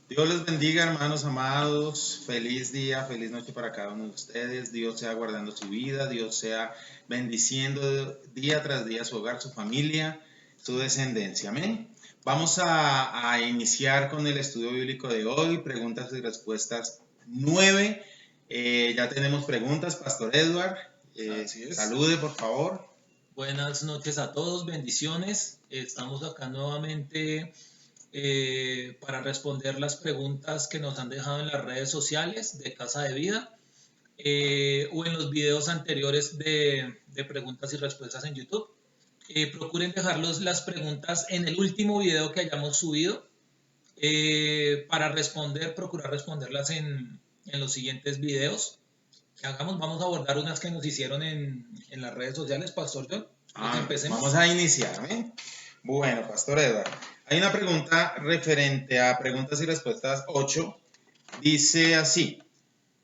Dios les bendiga, hermanos amados. Feliz día, feliz noche para cada uno de ustedes. Dios sea guardando su vida, Dios sea bendiciendo día tras día su hogar, su familia, su descendencia. Amén. Vamos a iniciar con el estudio bíblico de hoy, preguntas y respuestas 9. Ya tenemos preguntas, Pastor Edward. Así es. Salude, por favor. Buenas noches a todos, bendiciones. Estamos acá nuevamente para responder las preguntas que nos han dejado en las redes sociales de Casa de Vida o en los videos anteriores de preguntas y respuestas en YouTube. Procuren dejarlos las preguntas en el último video que hayamos subido para procurar responderlas en los siguientes videos que hagamos. Vamos a abordar unas que nos hicieron en las redes sociales, Pastor John. Vamos a iniciar. Bueno, Pastor Edward, hay una pregunta referente a preguntas y respuestas 8. Dice así,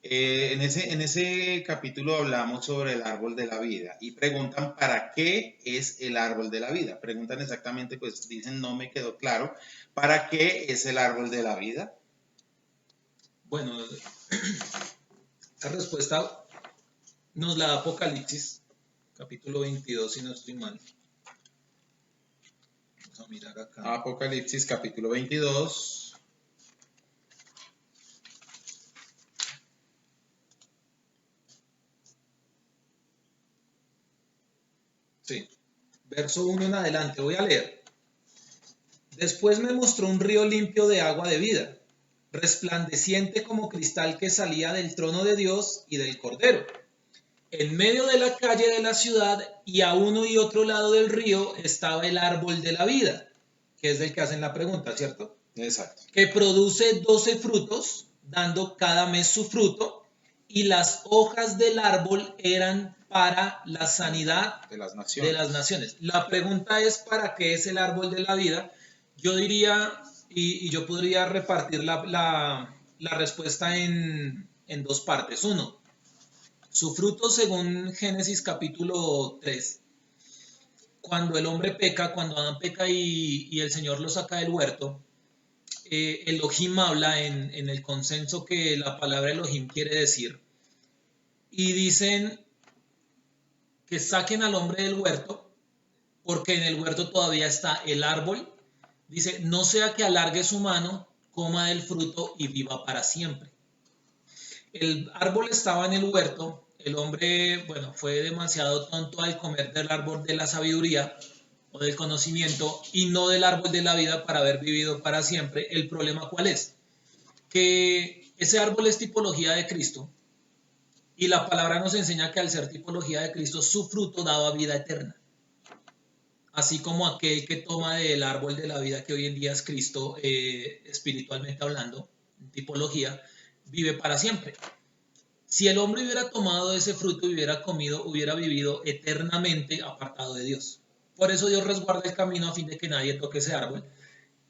en ese capítulo hablamos sobre el árbol de la vida y preguntan ¿para qué es el árbol de la vida? Preguntan exactamente, pues dicen no me quedó claro, ¿para qué es el árbol de la vida? Bueno, esa respuesta nos la da Apocalipsis, capítulo 22, si no estoy mal. Vamos a mirar acá. Apocalipsis, capítulo 22. Sí, verso 1 en adelante, voy a leer. Después me mostró un río limpio de agua de vida, resplandeciente como cristal que salía del trono de Dios y del Cordero. En medio de la calle de la ciudad y a uno y otro lado del río estaba el árbol de la vida, que es del que hacen la pregunta, ¿cierto? Exacto. Que produce 12 frutos, dando cada mes su fruto, y las hojas del árbol eran para la sanidad de las naciones. La pregunta es ¿para qué es el árbol de la vida? Yo diría, y yo podría repartir la respuesta en dos partes. Uno, su fruto según Génesis capítulo 3. Cuando el hombre peca, cuando Adán peca y el Señor lo saca del huerto, Elohim habla en el consenso que la palabra Elohim quiere decir. Y dicen que saquen al hombre del huerto, porque en el huerto todavía está el árbol. Dice, no sea que alargue su mano, coma del fruto y viva para siempre. El árbol estaba en el huerto, el hombre, bueno, fue demasiado tonto al comer del árbol de la sabiduría o del conocimiento y no del árbol de la vida para haber vivido para siempre. ¿El problema cuál es? Que ese árbol es tipología de Cristo y la palabra nos enseña que al ser tipología de Cristo, su fruto daba vida eterna. Así como aquel que toma del árbol de la vida que hoy en día es Cristo, espiritualmente hablando, tipología, vive para siempre. Si el hombre hubiera tomado ese fruto y hubiera comido, hubiera vivido eternamente apartado de Dios. Por eso Dios resguarda el camino a fin de que nadie toque ese árbol.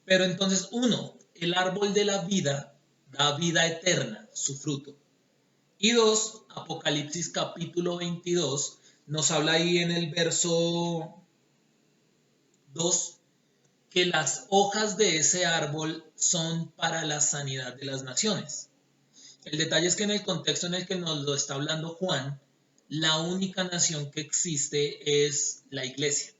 Pero entonces, uno, el árbol de la vida da vida eterna, su fruto. Y dos, Apocalipsis capítulo 22 nos habla ahí en el verso 2 que las hojas de ese árbol son para la sanidad de las naciones. El detalle es que en el contexto en el que nos lo está hablando Juan, la única nación que existe es la iglesia.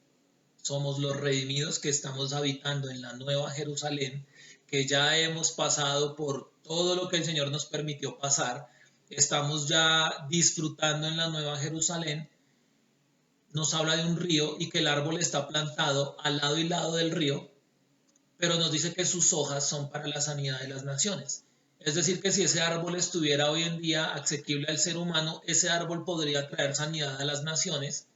Somos los redimidos que estamos habitando en la Nueva Jerusalén, que ya hemos pasado por todo lo que el Señor nos permitió pasar. Estamos ya disfrutando en la Nueva Jerusalén. Nos habla de un río y que el árbol está plantado al lado y lado del río, pero nos dice que sus hojas son para la sanidad de las naciones. Es decir, que si ese árbol estuviera hoy en día asequible al ser humano, ese árbol podría traer sanidad a las naciones,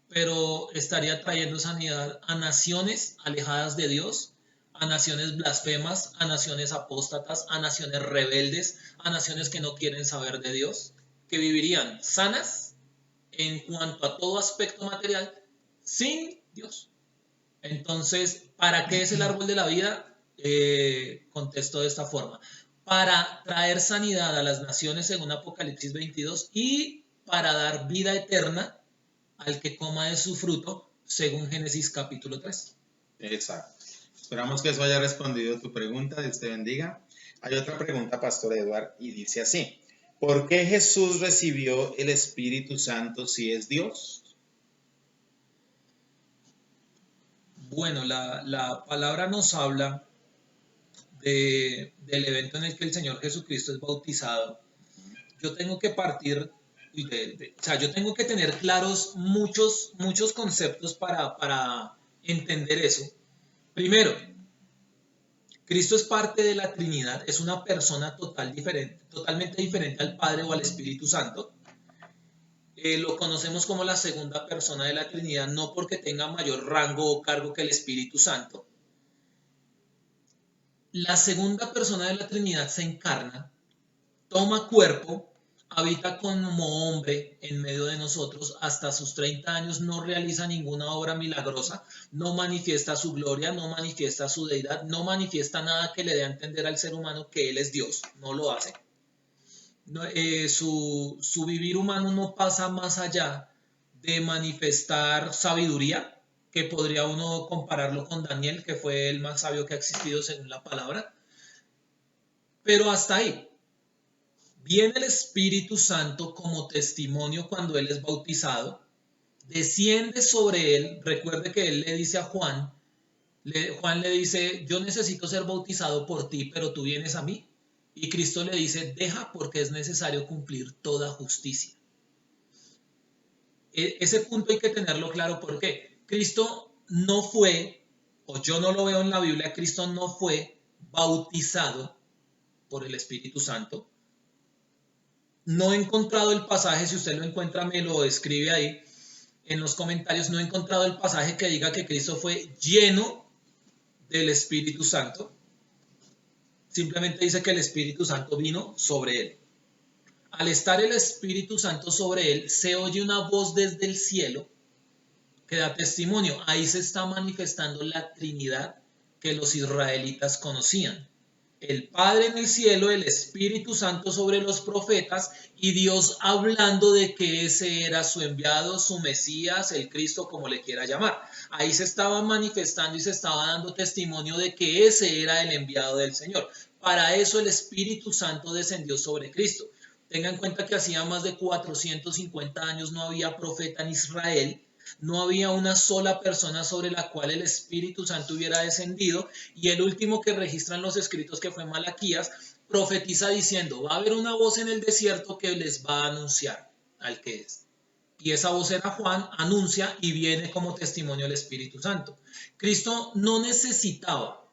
pero estaría trayendo sanidad a naciones alejadas de Dios, a naciones blasfemas, a naciones apóstatas, a naciones rebeldes, a naciones que no quieren saber de Dios, que vivirían sanas en cuanto a todo aspecto material sin Dios. Entonces, ¿para qué es el árbol de la vida? Contesto de esta forma. Para traer sanidad a las naciones según Apocalipsis 22 y para dar vida eterna al que coma de su fruto según Génesis capítulo 3. Exacto. Esperamos que eso haya respondido tu pregunta. Dios te bendiga. Hay otra pregunta, Pastor Edward, y dice así: ¿por qué Jesús recibió el Espíritu Santo si es Dios? Bueno, la palabra nos habla del evento en el que el Señor Jesucristo es bautizado. Yo tengo que partir, o sea, yo tengo que tener claros muchos conceptos para entender eso. Primero, Cristo es parte de la Trinidad, es una persona totalmente diferente al Padre o al Espíritu Santo. Lo conocemos como la segunda persona de la Trinidad, no porque tenga mayor rango o cargo que el Espíritu Santo. La segunda persona de la Trinidad se encarna, toma cuerpo, habita como hombre en medio de nosotros, hasta sus 30 años no realiza ninguna obra milagrosa, no manifiesta su gloria, no manifiesta su deidad, no manifiesta nada que le dé a entender al ser humano que Él es Dios, no lo hace. No, su vivir humano no pasa más allá de manifestar sabiduría, que podría uno compararlo con Daniel, que fue el más sabio que ha existido según la palabra, pero hasta ahí. Viene el Espíritu Santo como testimonio cuando Él es bautizado, desciende sobre Él. Recuerde que Él le dice a Juan, Juan le dice: yo necesito ser bautizado por ti, pero tú vienes a mí. Y Cristo le dice: deja, porque es necesario cumplir toda justicia. Ese punto hay que tenerlo claro, porque Cristo no fue, o yo no lo veo en la Biblia, Cristo no fue bautizado por el Espíritu Santo. No he encontrado el pasaje, si usted lo encuentra me lo escribe ahí en los comentarios. No he encontrado el pasaje que diga que Cristo fue lleno del Espíritu Santo. Simplemente dice que el Espíritu Santo vino sobre él. Al estar el Espíritu Santo sobre él, se oye una voz desde el cielo que da testimonio. Ahí se está manifestando la Trinidad que los israelitas conocían. El Padre en el cielo, el Espíritu Santo sobre los profetas, y Dios hablando de que ese era su enviado, su Mesías, el Cristo, como le quiera llamar. Ahí se estaba manifestando y se estaba dando testimonio de que ese era el enviado del Señor. Para eso el Espíritu Santo descendió sobre Cristo. Tenga en cuenta que hacía más de 450 años no había profeta en Israel. No había una sola persona sobre la cual el Espíritu Santo hubiera descendido, y el último que registran los escritos, que fue Malaquías, profetiza diciendo: va a haber una voz en el desierto que les va a anunciar al que es. Y esa voz era Juan, anuncia y viene como testimonio el Espíritu Santo. Cristo no necesitaba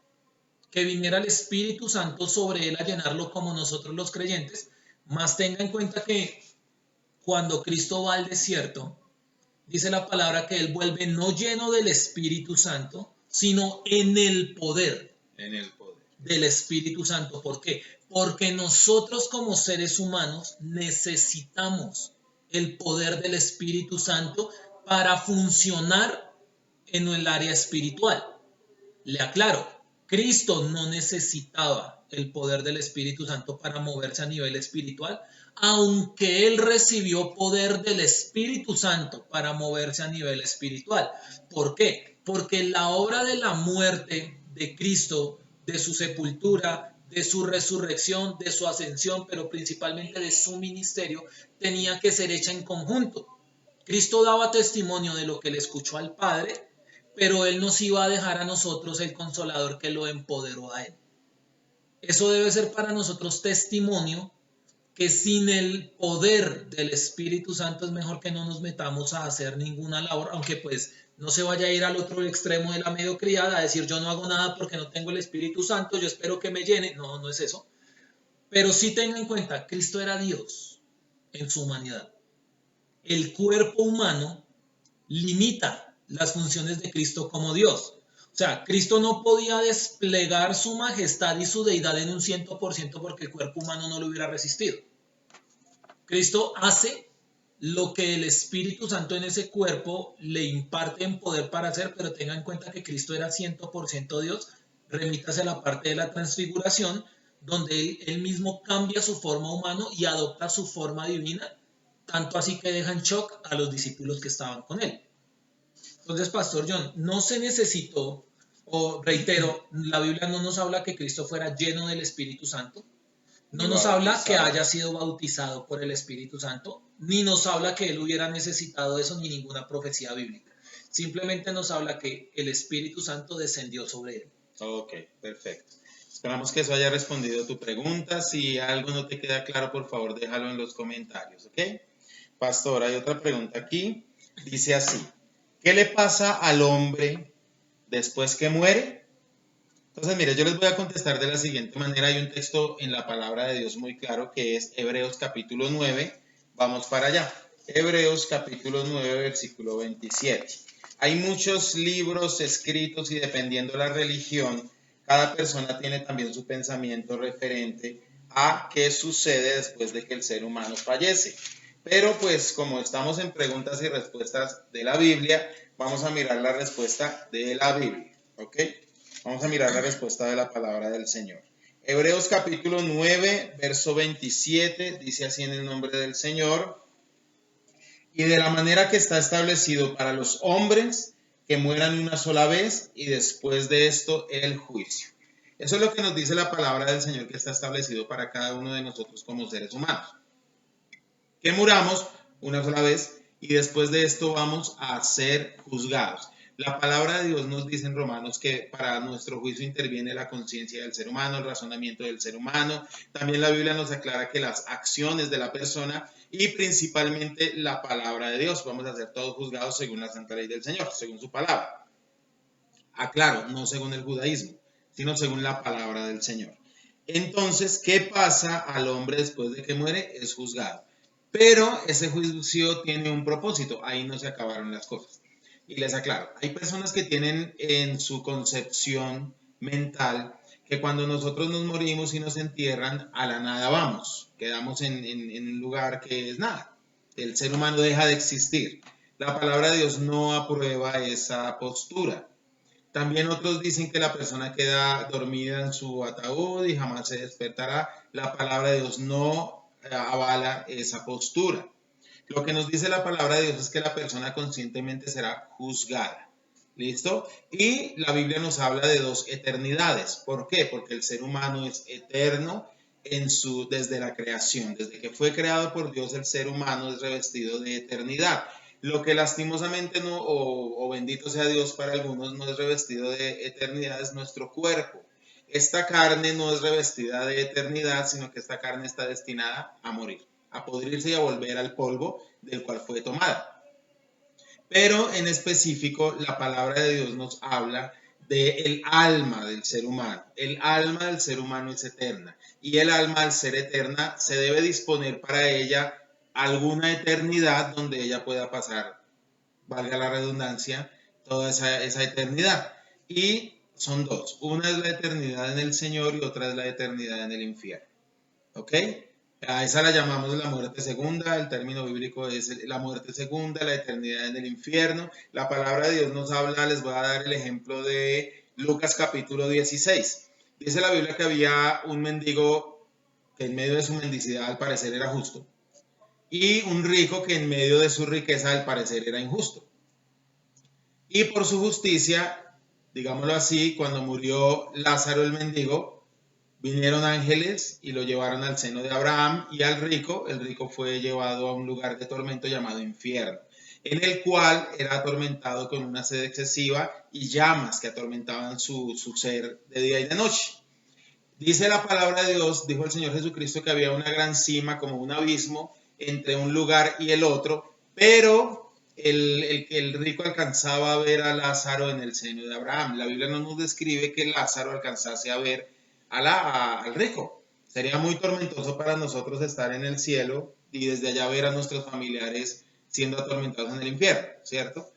que viniera el Espíritu Santo sobre él a llenarlo como nosotros los creyentes, más tenga en cuenta que cuando Cristo va al desierto, dice la palabra que él vuelve no lleno del Espíritu Santo, sino en el poder del Espíritu Santo. ¿Por qué? Porque nosotros como seres humanos necesitamos el poder del Espíritu Santo para funcionar en el área espiritual. Le aclaro, Cristo no necesitaba el poder del Espíritu Santo para moverse a nivel espiritual, aunque él recibió poder del Espíritu Santo para moverse a nivel espiritual. ¿Por qué? Porque la obra de la muerte de Cristo, de su sepultura, de su resurrección, de su ascensión, pero principalmente de su ministerio, tenía que ser hecha en conjunto. Cristo daba testimonio de lo que le escuchó al Padre, pero Él nos iba a dejar a nosotros el Consolador que lo empoderó a Él. Eso debe ser para nosotros testimonio que sin el poder del Espíritu Santo es mejor que no nos metamos a hacer ninguna labor, aunque pues no se vaya a ir al otro extremo de la mediocridad, a decir: yo no hago nada porque no tengo el Espíritu Santo, yo espero que me llene. No, no es eso. Pero sí tenga en cuenta, Cristo era Dios en su humanidad. El cuerpo humano limita las funciones de Cristo como Dios. O sea, Cristo no podía desplegar su majestad y su deidad en un 100% porque el cuerpo humano no lo hubiera resistido. Cristo hace lo que el Espíritu Santo en ese cuerpo le imparte en poder para hacer, pero tenga en cuenta que Cristo era 100% Dios. Remítase a la parte de la transfiguración, donde él mismo cambia su forma humana y adopta su forma divina, tanto así que deja en shock a los discípulos que estaban con él. Entonces, Pastor John, no se necesitó O reitero, la Biblia no nos habla que Cristo fuera lleno del Espíritu Santo, no Ni nos habla que bautizado. haya sido bautizado por el Espíritu Santo, ni nos habla que él hubiera necesitado eso, ni ninguna profecía bíblica. Simplemente nos habla que el Espíritu Santo descendió sobre él. Ok, perfecto. Esperamos que eso haya respondido tu pregunta. Si algo no te queda claro, por favor, déjalo en los comentarios, ¿ok? Pastor, hay otra pregunta aquí. Dice así, ¿qué le pasa al hombre después que muere? Entonces, mire, yo les voy a contestar de la siguiente manera. Hay un texto en la palabra de Dios muy claro que es Hebreos capítulo 9. Vamos para allá. Hebreos capítulo 9, versículo 27. Hay muchos libros escritos y dependiendo de la religión, cada persona tiene también su pensamiento referente a qué sucede después de que el ser humano fallece. Pero pues como estamos en preguntas y respuestas de la Biblia, vamos a mirar la respuesta de la Biblia, ¿ok? Vamos a mirar la respuesta de la palabra del Señor. Hebreos capítulo 9, verso 27, dice así en el nombre del Señor, y de la manera que está establecido para los hombres que mueran una sola vez y después de esto el juicio. Eso es lo que nos dice la palabra del Señor que está establecido para cada uno de nosotros como seres humanos. Que muramos una sola vez y después de esto vamos a ser juzgados. La palabra de Dios nos dice en Romanos que para nuestro juicio interviene la conciencia del ser humano, el razonamiento del ser humano. También la Biblia nos aclara que las acciones de la persona y principalmente la palabra de Dios. Vamos a ser todos juzgados según la santa ley del Señor, según su palabra. Aclaro, no según el judaísmo, sino según la palabra del Señor. Entonces, ¿qué pasa al hombre después de que muere? Es juzgado. Pero ese juicio tiene un propósito, ahí no se acabaron las cosas. Y les aclaro, hay personas que tienen en su concepción mental que cuando nosotros nos morimos y nos entierran, a la nada vamos, quedamos en un lugar que es nada. El ser humano deja de existir. La palabra de Dios no aprueba esa postura. También otros dicen que la persona queda dormida en su ataúd y jamás se despertará. La palabra de Dios no avala esa postura. Lo que nos dice la palabra de Dios es que la persona conscientemente será juzgada. ¿Listo? Y la Biblia nos habla de dos eternidades. ¿Por qué? Porque el ser humano es eterno desde la creación. Desde que fue creado por Dios, el ser humano es revestido de eternidad. Lo que lastimosamente no, o bendito sea Dios para algunos, no es revestido de eternidad, es nuestro cuerpo. Esta carne no es revestida de eternidad, sino que esta carne está destinada a morir, a podrirse y a volver al polvo del cual fue tomada. Pero en específico, la palabra de Dios nos habla del alma del ser humano. El alma del ser humano es eterna. Y el alma, al ser eterna, se debe disponer para ella alguna eternidad donde ella pueda pasar, valga la redundancia, toda esa eternidad. Y son dos. Una es la eternidad en el Señor y otra es la eternidad en el infierno. ¿Ok? A esa la llamamos la muerte segunda, el término bíblico es la muerte segunda, la eternidad en el infierno. La palabra de Dios nos habla, les voy a dar el ejemplo de Lucas capítulo 16. Dice la Biblia que había un mendigo que en medio de su mendicidad al parecer era justo y un rico que en medio de su riqueza al parecer era injusto. Y por su justicia, digámoslo así, cuando murió Lázaro el mendigo, vinieron ángeles y lo llevaron al seno de Abraham y al rico, el rico fue llevado a un lugar de tormento llamado infierno, en el cual era atormentado con una sed excesiva y llamas que atormentaban su ser de día y de noche. Dice la palabra de Dios, dijo el Señor Jesucristo, que había una gran cima como un abismo entre un lugar y el otro, pero el rico alcanzaba a ver a Lázaro en el seno de Abraham. La Biblia no nos describe que Lázaro alcanzase a ver al rico. Sería muy tormentoso para nosotros estar en el cielo y desde allá ver a nuestros familiares siendo atormentados en el infierno, ¿cierto?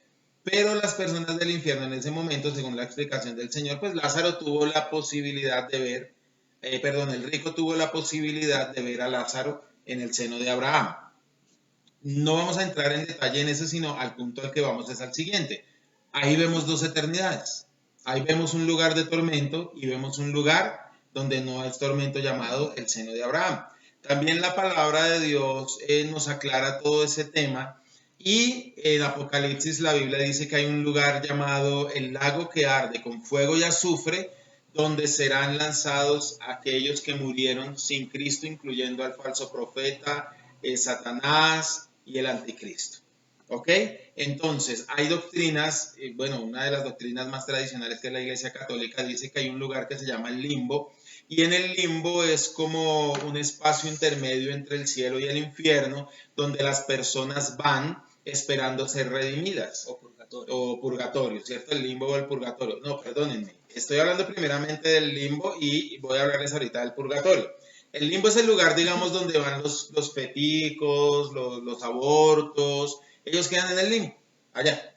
Pero las personas del infierno en ese momento, según la explicación del Señor, pues Lázaro tuvo la posibilidad de ver, el rico tuvo la posibilidad de ver a Lázaro en el seno de Abraham. No vamos a entrar en detalle en eso, sino al punto al que vamos es al siguiente. Ahí vemos dos eternidades. Ahí vemos un lugar de tormento y vemos un lugar donde no es tormento llamado el seno de Abraham. También la palabra de Dios nos aclara todo ese tema Y en Apocalipsis la Biblia dice que hay un lugar llamado el lago que arde con fuego y azufre, donde serán lanzados aquellos que murieron sin Cristo, incluyendo al falso profeta, Satanás y el anticristo. ¿Ok? Entonces, hay doctrinas, bueno, una de las doctrinas más tradicionales que es la Iglesia Católica dice que hay un lugar que se llama el limbo, y en el limbo es como un espacio intermedio entre el cielo y el infierno, donde las personas van esperando ser redimidas. O purgatorio, ¿cierto? El limbo o el purgatorio. No, perdónenme. Estoy hablando primeramente del limbo y voy a hablarles ahorita del purgatorio. El limbo es el lugar, digamos, donde van los feticos, los abortos. Ellos quedan en el limbo, allá.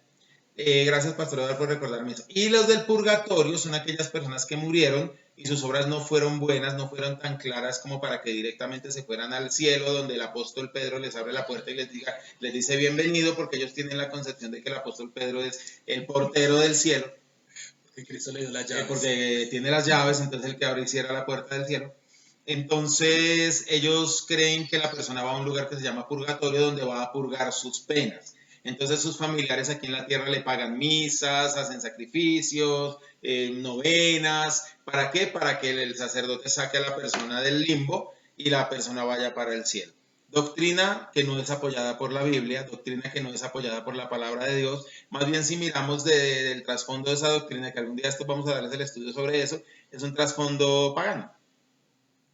Gracias, Pastor Eduardo, por recordarme eso. Y los del purgatorio son aquellas personas que murieron y sus obras no fueron buenas, no fueron tan claras como para que directamente se fueran al cielo, donde el apóstol Pedro les abre la puerta y les dice bienvenido, porque ellos tienen la concepción de que el apóstol Pedro es el portero del cielo. Porque Cristo le dio las llaves. Porque tiene las llaves, entonces el que abre y cierra la puerta del cielo. Entonces ellos creen que la persona va a un lugar que se llama purgatorio, donde va a purgar sus penas. Entonces sus familiares aquí en la tierra le pagan misas, hacen sacrificios, novenas. ¿Para qué? Para que el sacerdote saque a la persona del limbo y la persona vaya para el cielo. Doctrina que no es apoyada por la Biblia, doctrina que no es apoyada por la palabra de Dios. Más bien, si miramos del trasfondo de esa doctrina, que algún día esto vamos a darles el estudio sobre eso, es un trasfondo pagano.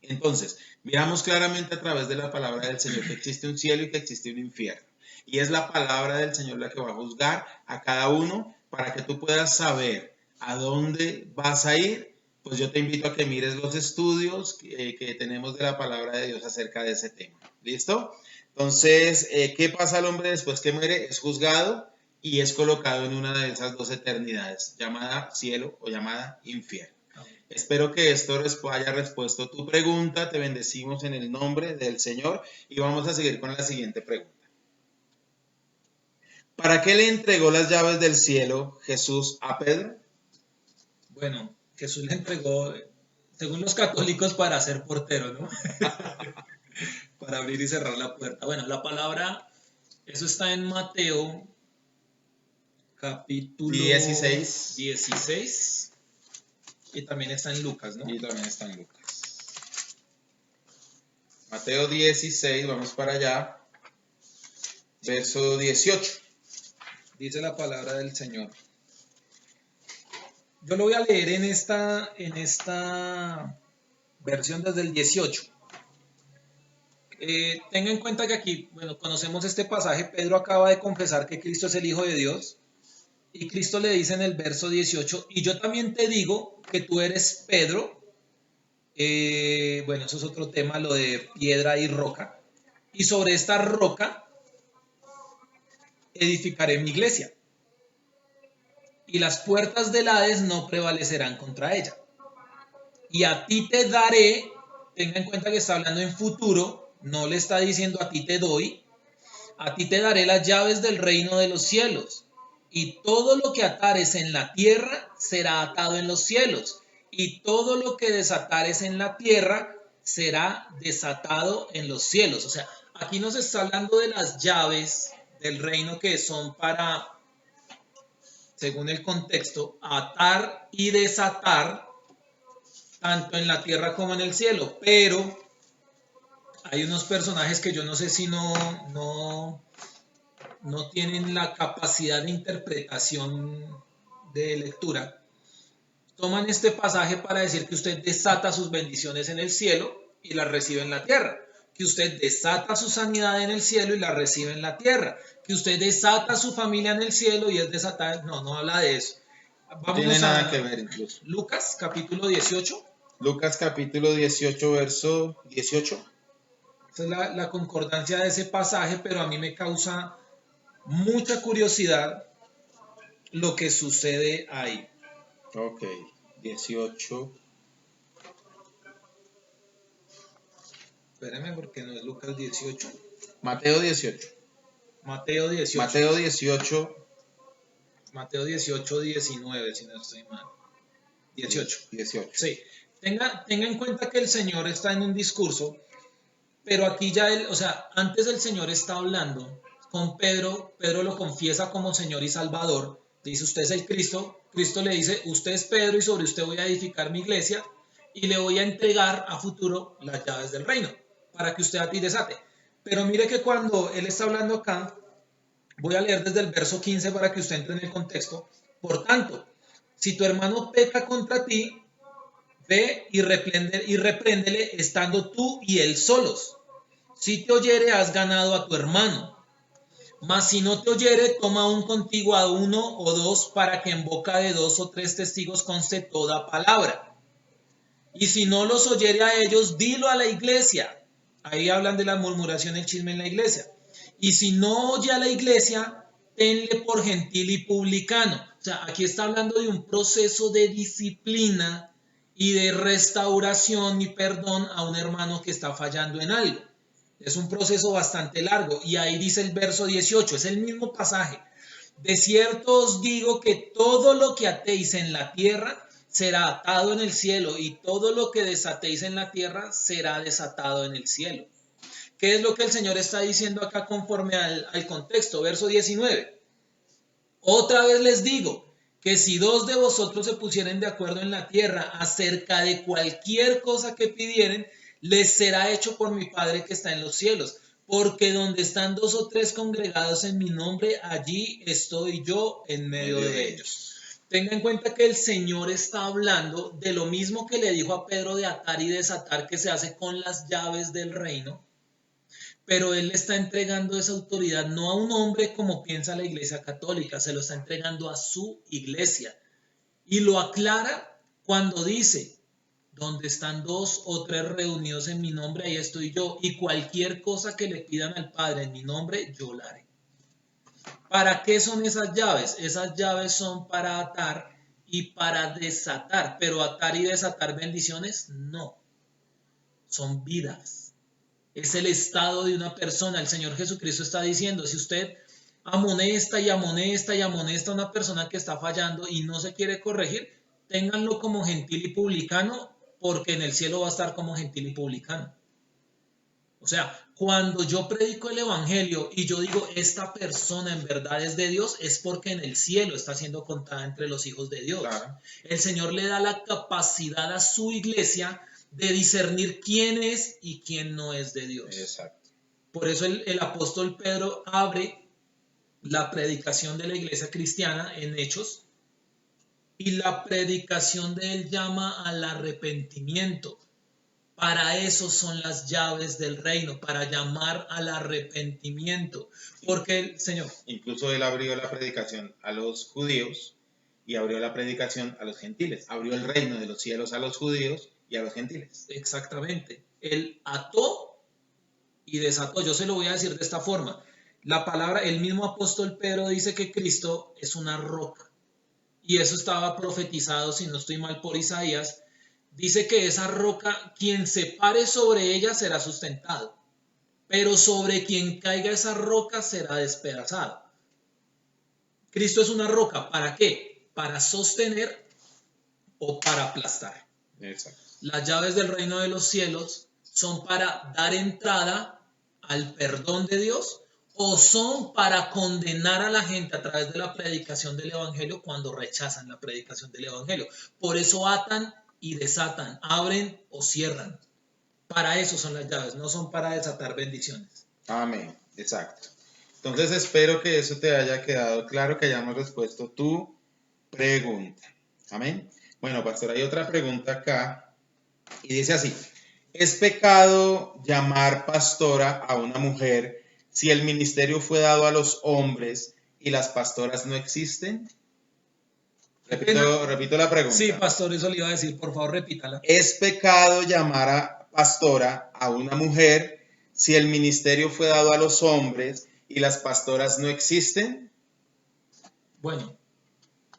Entonces, miramos claramente a través de la palabra del Señor que existe un cielo y que existe un infierno. Y es la palabra del Señor la que va a juzgar a cada uno para que tú puedas saber a dónde vas a ir. Pues yo te invito a que mires los estudios que tenemos de la palabra de Dios acerca de ese tema. ¿Listo? Entonces, ¿qué pasa al hombre después que muere? Es juzgado y es colocado en una de esas dos eternidades, llamada cielo o llamada infierno. Espero que esto haya respuesto tu pregunta. Te bendecimos en el nombre del Señor y vamos a seguir con la siguiente pregunta. ¿Para qué le entregó las llaves del cielo Jesús a Pedro? Bueno, Jesús le entregó, según los católicos, para ser portero, ¿no? Para abrir y cerrar la puerta. Bueno, la palabra, eso está en Mateo, capítulo 16, y también está en Lucas, ¿no? Y también está en Lucas. Mateo 16, vamos para allá, verso 18. Dice la palabra del Señor. Yo lo voy a leer en esta versión desde el 18. Tenga en cuenta que aquí, bueno, conocemos este pasaje. Pedro acaba de confesar que Cristo es el Hijo de Dios. Y Cristo le dice en el verso 18, y yo también te digo que tú eres Pedro. Bueno, eso es otro tema, lo de piedra y roca. Y sobre esta roca edificaré mi iglesia. Y las puertas del Hades no prevalecerán contra ella. Y a ti te daré, tenga en cuenta que está hablando en futuro, no le está diciendo a ti te doy, a ti te daré las llaves del reino de los cielos. Y todo lo que atares en la tierra será atado en los cielos. Y todo lo que desatares en la tierra será desatado en los cielos. O sea, aquí nos está hablando de las llaves del reino que son para, según el contexto, atar y desatar tanto en la tierra como en el cielo. Pero hay unos personajes que yo no sé si no tienen la capacidad de interpretación de lectura. Toman este pasaje para decir que usted desata sus bendiciones en el cielo y las recibe en la tierra. Que usted desata su sanidad en el cielo y la recibe en la tierra. Que usted desata su familia en el cielo y es desatada. No habla de eso. No tiene nada que ver incluso. Lucas capítulo 18. Lucas capítulo 18, verso 18. Esa es la concordancia de ese pasaje, pero a mí me causa mucha curiosidad lo que sucede ahí. Ok, 18. Espérame porque no es Lucas 18. Mateo 18. Mateo 18. Mateo 18. Mateo 18, 19, si no estoy mal. 18. 18. Sí. Tenga en cuenta que el Señor está en un discurso, pero aquí ya él, o sea, antes el Señor está hablando, con Pedro, Pedro lo confiesa como Señor y Salvador, dice, usted es el Cristo, Cristo le dice, usted es Pedro y sobre usted voy a edificar mi iglesia y le voy a entregar a futuro las llaves del reino, para que usted ate y desate. Pero mire que cuando él está hablando acá, voy a leer desde el verso 15 para que usted entre en el contexto. Por tanto, si tu hermano peca contra ti, ve y repréndele estando tú y él solos. Si te oyere, has ganado a tu hermano. Mas si no te oyere, toma aún contigo a uno o dos, para que en boca de 2 o 3 testigos conste toda palabra. Y si no los oyere a ellos, dilo a la iglesia. Ahí hablan de la murmuración, el chisme en la iglesia. Y si no oye a la iglesia, tenle por gentil y publicano. O sea, aquí está hablando de un proceso de disciplina y de restauración y perdón a un hermano que está fallando en algo. Es un proceso bastante largo. Y ahí dice el verso 18, es el mismo pasaje. De cierto os digo que todo lo que atéis en la tierra será atado en el cielo, y todo lo que desatéis en la tierra será desatado en el cielo. ¿Qué es lo que el Señor está diciendo acá conforme al contexto? Verso 19. Otra vez les digo que si 2 de vosotros se pusieren de acuerdo en la tierra acerca de cualquier cosa que pidieren, les será hecho por mi Padre que está en los cielos. Porque donde están 2 o 3 congregados en mi nombre, allí estoy yo en medio de ellos. Tenga en cuenta que el Señor está hablando de lo mismo que le dijo a Pedro de atar y desatar, que se hace con las llaves del reino, pero Él está entregando esa autoridad no a un hombre como piensa la Iglesia Católica, se lo está entregando a su iglesia. Y lo aclara cuando dice, donde están 2 o 3 reunidos en mi nombre, ahí estoy yo, y cualquier cosa que le pidan al Padre en mi nombre, yo la haré. ¿Para qué son esas llaves? Esas llaves son para atar y para desatar, pero atar y desatar bendiciones, no. Son vidas. Es el estado de una persona. El Señor Jesucristo está diciendo, si usted amonesta y amonesta y amonesta a una persona que está fallando y no se quiere corregir, ténganlo como gentil y publicano, porque en el cielo va a estar como gentil y publicano. O sea, cuando yo predico el evangelio y yo digo, esta persona en verdad es de Dios, es porque en el cielo está siendo contada entre los hijos de Dios. Claro. El Señor le da la capacidad a su iglesia de discernir quién es y quién no es de Dios. Exacto. Por eso el apóstol Pedro abre la predicación de la iglesia cristiana en Hechos, y la predicación de él llama al arrepentimiento. Para eso son las llaves del reino, para llamar al arrepentimiento. Porque el Señor... Incluso él abrió la predicación a los judíos y abrió la predicación a los gentiles. Abrió el reino de los cielos a los judíos y a los gentiles. Exactamente. Él ató y desató. Yo se lo voy a decir de esta forma. La palabra, el mismo apóstol Pedro dice que Cristo es una roca. Y eso estaba profetizado, si no estoy mal, por Isaías. Dice que esa roca, quien se pare sobre ella será sustentado, pero sobre quien caiga esa roca será despedazado. Cristo es una roca, ¿para qué? Para sostener o para aplastar. Exacto. Las llaves del reino de los cielos son para dar entrada al perdón de Dios, o son para condenar a la gente a través de la predicación del evangelio cuando rechazan la predicación del evangelio. Por eso atan y desatan, abren o cierran. Para eso son las llaves, no son para desatar bendiciones. Amén, exacto. Entonces espero que eso te haya quedado claro, que hayamos respuesto tu pregunta. Amén. Bueno, pastor, hay otra pregunta acá y dice así: ¿es pecado llamar pastora a una mujer si el ministerio fue dado a los hombres y las pastoras no existen? Repito la pregunta. Sí, pastor, eso le iba a decir, por favor, repítala. ¿Es pecado llamar a pastora a una mujer si el ministerio fue dado a los hombres y las pastoras no existen? Bueno,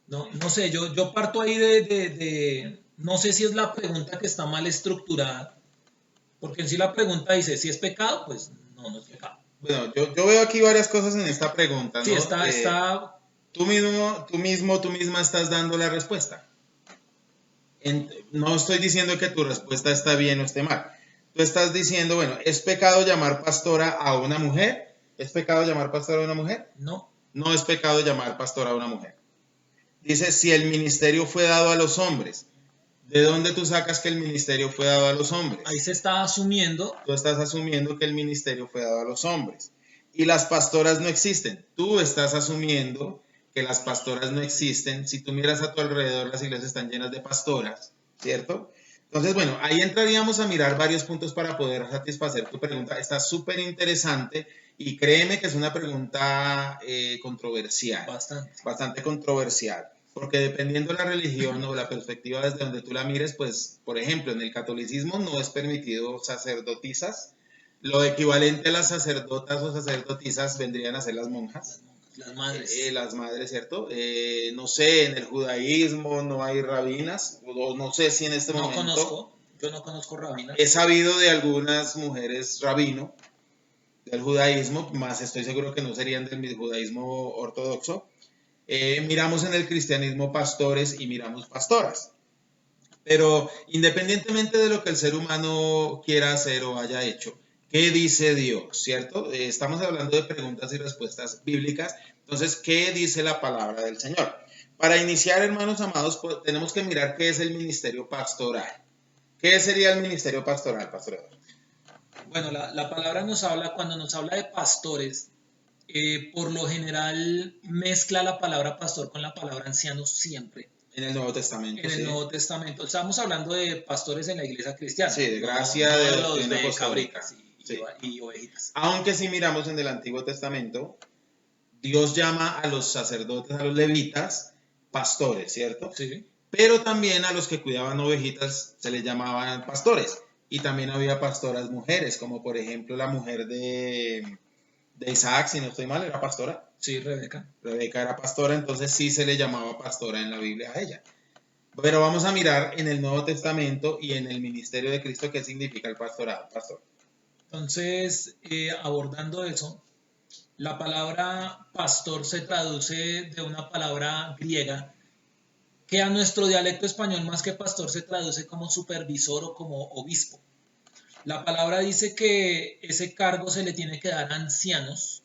no sé, yo parto ahí de no sé si es la pregunta que está mal estructurada, porque en sí la pregunta dice, si es pecado, pues no es pecado. Bueno, yo veo aquí varias cosas en esta pregunta, ¿no? Sí, está... Tú misma estás dando la respuesta. No estoy diciendo que tu respuesta está bien o esté mal. Tú estás diciendo, bueno, ¿es pecado llamar pastora a una mujer ¿Es pecado llamar pastor a una mujer? No. No es pecado llamar pastor a una mujer. Dice, si el ministerio fue dado a los hombres, ¿de dónde tú sacas que el ministerio fue dado a los hombres? Ahí se está asumiendo. Tú estás asumiendo que el ministerio fue dado a los hombres. Y las pastoras no existen. Tú estás asumiendo que las pastoras no existen. Si tú miras a tu alrededor, las iglesias están llenas de pastoras, ¿cierto? Entonces, bueno, ahí entraríamos a mirar varios puntos para poder satisfacer tu pregunta. Está súper interesante y créeme que es una pregunta controversial. Bastante controversial. Porque dependiendo de la religión o la perspectiva desde donde tú la mires, pues, por ejemplo, en el catolicismo no es permitido sacerdotisas. Lo equivalente a las sacerdotas o sacerdotisas vendrían a ser las monjas. Las madres. Las madres, ¿cierto? No sé, en el judaísmo no hay rabinas, o no sé si en este momento... Yo no conozco rabinas. He sabido de algunas mujeres rabino del judaísmo, más estoy seguro que no serían del judaísmo ortodoxo. Miramos en el cristianismo pastores y miramos pastoras. Pero independientemente de lo que el ser humano quiera hacer o haya hecho, ¿qué dice Dios? ¿Cierto? Estamos hablando de preguntas y respuestas bíblicas. Entonces, ¿qué dice la palabra del Señor? Para iniciar, hermanos amados, pues, tenemos que mirar qué es el ministerio pastoral. ¿Qué sería el ministerio pastoral, Pastor Eduardo? Bueno, la palabra nos habla, cuando nos habla de pastores, por lo general mezcla la palabra pastor con la palabra anciano siempre. En el Nuevo Testamento. En el Nuevo Testamento. Estamos hablando de pastores en la iglesia cristiana. Sí, de gracia, no de los de apostólica. cabritas y ovejitas. Aunque si miramos en el Antiguo Testamento, Dios llama a los sacerdotes, a los levitas, pastores, ¿cierto? Sí. Pero también a los que cuidaban ovejitas se les llamaban pastores. Y también había pastoras mujeres, como por ejemplo la mujer de Isaac, si no estoy mal, era pastora. Sí, Rebeca. Rebeca era pastora, entonces sí se le llamaba pastora en la Biblia a ella. Pero vamos a mirar en el Nuevo Testamento y en el ministerio de Cristo qué significa el pastorado, pastor. Entonces, abordando eso, la palabra pastor se traduce de una palabra griega que a nuestro dialecto español más que pastor se traduce como supervisor o como obispo. La palabra dice que ese cargo se le tiene que dar a ancianos,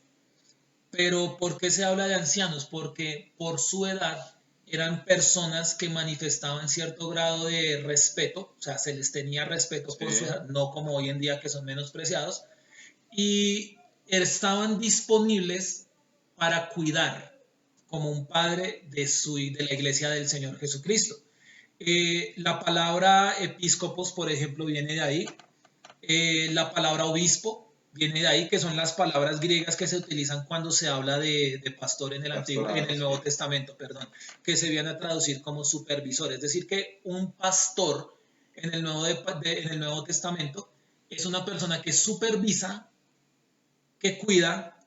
pero ¿por qué se habla de ancianos? Porque por su edad eran personas que manifestaban cierto grado de respeto, o sea, se les tenía respeto por su edad, no como hoy en día que son menospreciados, y estaban disponibles para cuidar como un padre de la iglesia del Señor Jesucristo. La palabra episcopos, por ejemplo, viene de ahí. La palabra obispo viene de ahí, que son las palabras griegas que se utilizan cuando se habla de pastor en el Nuevo Testamento, que se viene a traducir como supervisor. Es decir, que un pastor en el Nuevo Testamento es una persona que supervisa, que cuida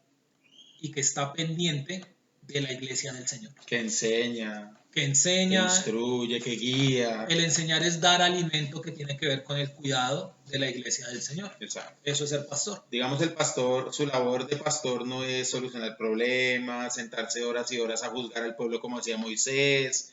y que está pendiente de la iglesia del Señor. Que enseña. Que instruye, que guía. El enseñar es dar alimento, que tiene que ver con el cuidado de la iglesia del Señor. Exacto. Eso es el pastor. Digamos, el pastor, su labor de pastor no es solucionar problemas, sentarse horas y horas a juzgar al pueblo como hacía Moisés.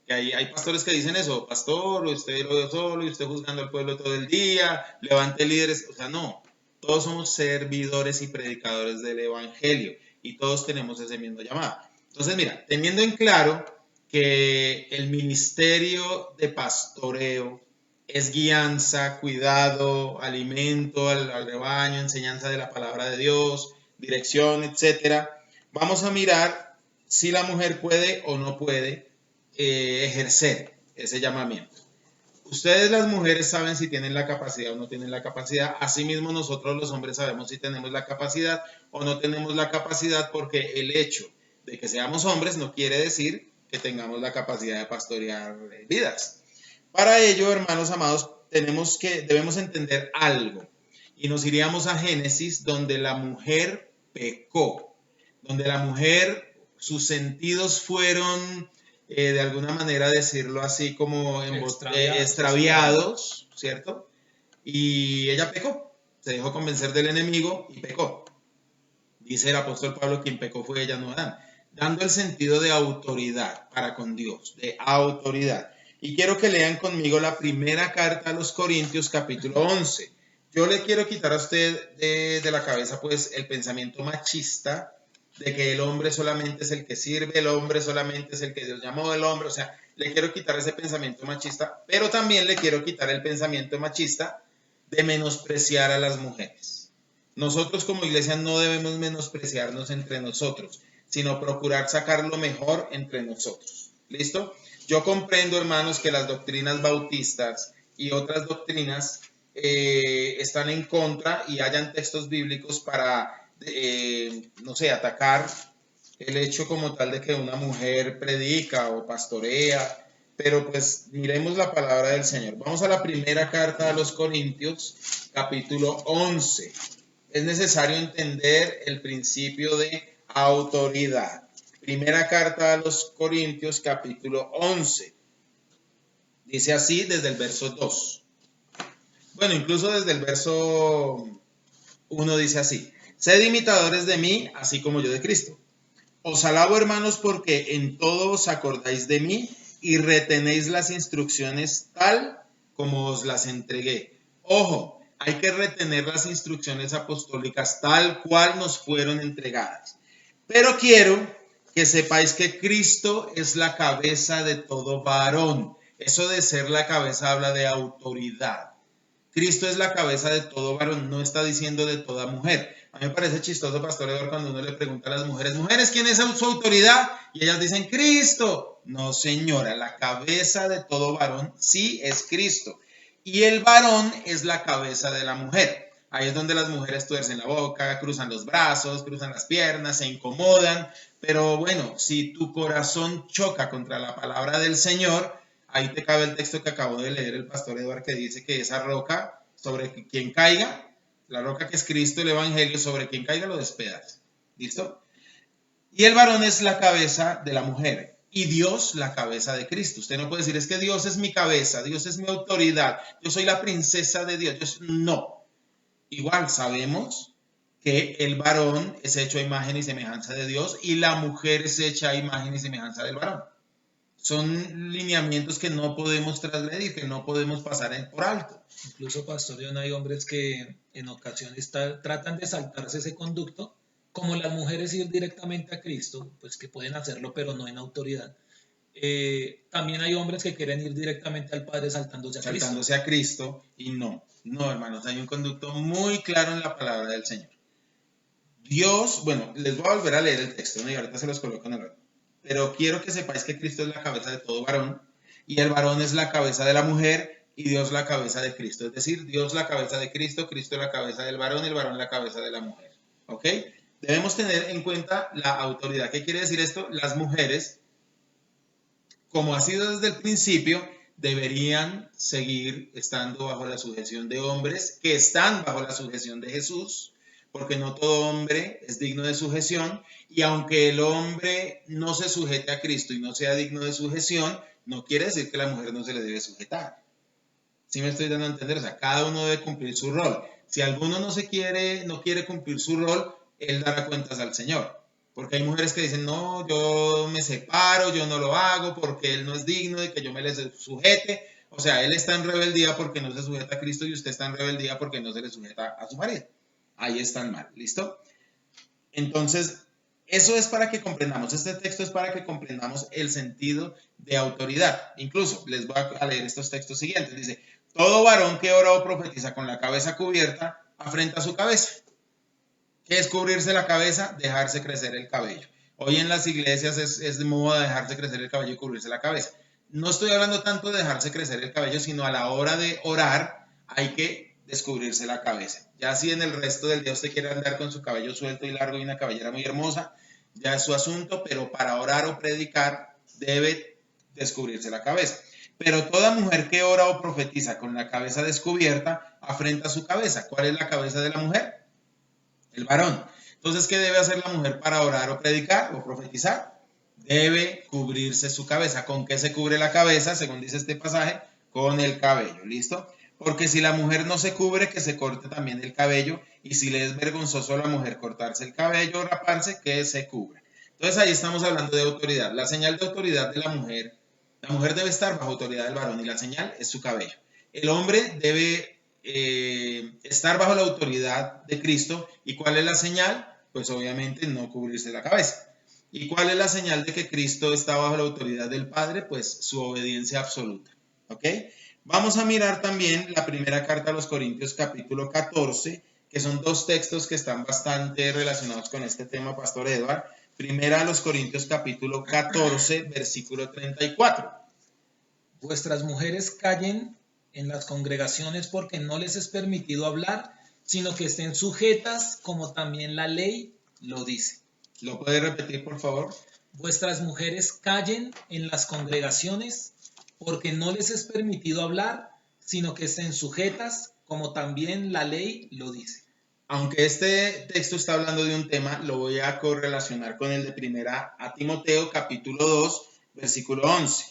Que hay pastores que dicen eso, pastor, usted lo ve solo y usted juzgando al pueblo todo el día, levante líderes. O sea, no. Todos somos servidores y predicadores del evangelio y todos tenemos ese mismo llamado. Entonces, mira, teniendo en claro que el ministerio de pastoreo es guianza, cuidado, alimento al rebaño, enseñanza de la palabra de Dios, dirección, etc. Vamos a mirar si la mujer puede o no puede ejercer ese llamamiento. Ustedes las mujeres saben si tienen la capacidad o no tienen la capacidad. Asimismo, nosotros los hombres sabemos si tenemos la capacidad o no tenemos la capacidad, porque el hecho de que seamos hombres no quiere decir que tengamos la capacidad de pastorear vidas. Para ello, hermanos amados, debemos entender algo. Y nos iríamos a Génesis, donde la mujer pecó, donde la mujer, sus sentidos fueron, de alguna manera decirlo así, como extraviados, ¿cierto? Y ella pecó, se dejó convencer del enemigo y pecó. Dice el apóstol Pablo, quien pecó fue ella, no Adán, dando el sentido de autoridad para con Dios, de autoridad. Y quiero que lean conmigo la primera carta a los Corintios, capítulo 11. yo le quiero quitar a usted de la cabeza pues el pensamiento machista de que el hombre solamente es el que sirve, el hombre solamente es el que Dios llamó, el hombre, o sea, le quiero quitar ese pensamiento machista, pero también le quiero quitar el pensamiento machista de menospreciar a las mujeres. Nosotros como iglesia no debemos menospreciarnos entre nosotros, sino procurar sacar lo mejor entre nosotros. ¿Listo? Yo comprendo, hermanos, que las doctrinas bautistas y otras doctrinas están en contra y hayan textos bíblicos para, no sé, atacar el hecho como tal de que una mujer predica o pastorea, pero pues miremos la palabra del Señor. Vamos a la primera carta a los Corintios, capítulo 11. Es necesario entender el principio de autoridad. Primera carta a los Corintios, capítulo 11. Dice así desde el verso 2. Bueno, incluso desde el verso 1 dice así: sed imitadores de mí, así como yo de Cristo. Os alabo, hermanos, porque en todo os acordáis de mí y retenéis las instrucciones tal como os las entregué. Ojo, hay que retener las instrucciones apostólicas tal cual nos fueron entregadas. Pero quiero que sepáis que Cristo es la cabeza de todo varón. Eso de ser la cabeza habla de autoridad. Cristo es la cabeza de todo varón, no está diciendo de toda mujer. A mí me parece chistoso, Pastor Eduardo, cuando uno le pregunta a las mujeres, ¿quién es su autoridad? Y ellas dicen, Cristo. No, señora, la cabeza de todo varón sí es Cristo. Y el varón es la cabeza de la mujer. Ahí es donde las mujeres tuercen la boca, cruzan los brazos, cruzan las piernas, se incomodan. Pero bueno, si tu corazón choca contra la palabra del Señor, ahí te cabe el texto que acabo de leer el Pastor Eduardo, que dice que esa roca sobre quien caiga, la roca que es Cristo, el Evangelio, sobre quien caiga lo despedaza. ¿Listo? Y el varón es la cabeza de la mujer y Dios la cabeza de Cristo. Usted no puede decir, es que Dios es mi cabeza, Dios es mi autoridad, yo soy la princesa de Dios. No. Igual sabemos que el varón es hecho a imagen y semejanza de Dios y la mujer es hecha a imagen y semejanza del varón. Son lineamientos que no podemos trasgredir, que no podemos pasar por alto. Incluso, pastor, John, hay hombres que en ocasiones tratan de saltarse ese conducto, como las mujeres ir directamente a Cristo, pues que pueden hacerlo, pero no en autoridad. También hay hombres que quieren ir directamente al Padre saltándose a Cristo y no, hermanos, hay un conducto muy claro en la palabra del Señor. Dios, bueno, les voy a volver a leer el texto, ¿no? Y ahorita se los coloco en el orden. Pero quiero que sepáis que Cristo es la cabeza de todo varón y el varón es la cabeza de la mujer y Dios la cabeza de Cristo. Es decir, Dios la cabeza de Cristo, Cristo la cabeza del varón y el varón la cabeza de la mujer. ¿Ok? Debemos tener en cuenta la autoridad. ¿Qué quiere decir esto? Las mujeres, como ha sido desde el principio, deberían seguir estando bajo la sujeción de hombres que están bajo la sujeción de Jesús, porque no todo hombre es digno de sujeción, y aunque el hombre no se sujete a Cristo y no sea digno de sujeción, no quiere decir que la mujer no se le debe sujetar. ¿Sí me estoy dando a entender? O sea, cada uno debe cumplir su rol. Si alguno no quiere cumplir su rol, él dará cuentas al Señor. Porque hay mujeres que dicen, no, yo me separo, yo no lo hago porque él no es digno de que yo me le sujete. O sea, él está en rebeldía porque no se sujeta a Cristo y usted está en rebeldía porque no se le sujeta a su marido. Ahí están mal, ¿listo? Entonces, eso es para que comprendamos, este texto es para que comprendamos el sentido de autoridad. Incluso, les voy a leer estos textos siguientes. Dice, todo varón que ora o profetiza con la cabeza cubierta, afrenta su cabeza. ¿Qué es cubrirse la cabeza? Dejarse crecer el cabello. Hoy en las iglesias es de moda dejarse crecer el cabello y cubrirse la cabeza. No estoy hablando tanto de dejarse crecer el cabello, sino a la hora de orar hay que descubrirse la cabeza. Ya si en el resto del día usted quiere andar con su cabello suelto y largo y una cabellera muy hermosa, ya es su asunto, pero para orar o predicar debe descubrirse la cabeza. Pero toda mujer que ora o profetiza con la cabeza descubierta, afrenta su cabeza. ¿Cuál es la cabeza de la mujer? El varón. Entonces, ¿qué debe hacer la mujer para orar o predicar o profetizar? Debe cubrirse su cabeza. ¿Con qué se cubre la cabeza? Según dice este pasaje, con el cabello. ¿Listo? Porque si la mujer no se cubre, que se corte también el cabello. Y si le es vergonzoso a la mujer cortarse el cabello o raparse, que se cubra. Entonces, ahí estamos hablando de autoridad. La señal de autoridad de la mujer debe estar bajo autoridad del varón y la señal es su cabello. El hombre debe estar bajo la autoridad de Cristo. ¿Y cuál es la señal? Pues obviamente no cubrirse la cabeza. ¿Y cuál es la señal de que Cristo está bajo la autoridad del Padre? Pues su obediencia absoluta. ¿Ok? Vamos a mirar también la primera carta a los Corintios capítulo 14, que son dos textos que están bastante relacionados con este tema, Pastor Edward. Primera a los Corintios capítulo 14, versículo 34. Vuestras mujeres callen en las congregaciones porque no les es permitido hablar, sino que estén sujetas como también la ley lo dice. ¿Lo puede repetir, por favor? Vuestras mujeres callen en las congregaciones porque no les es permitido hablar, sino que estén sujetas como también la ley lo dice. Aunque este texto está hablando de un tema, lo voy a correlacionar con el de Primera a Timoteo capítulo 2, versículo 11.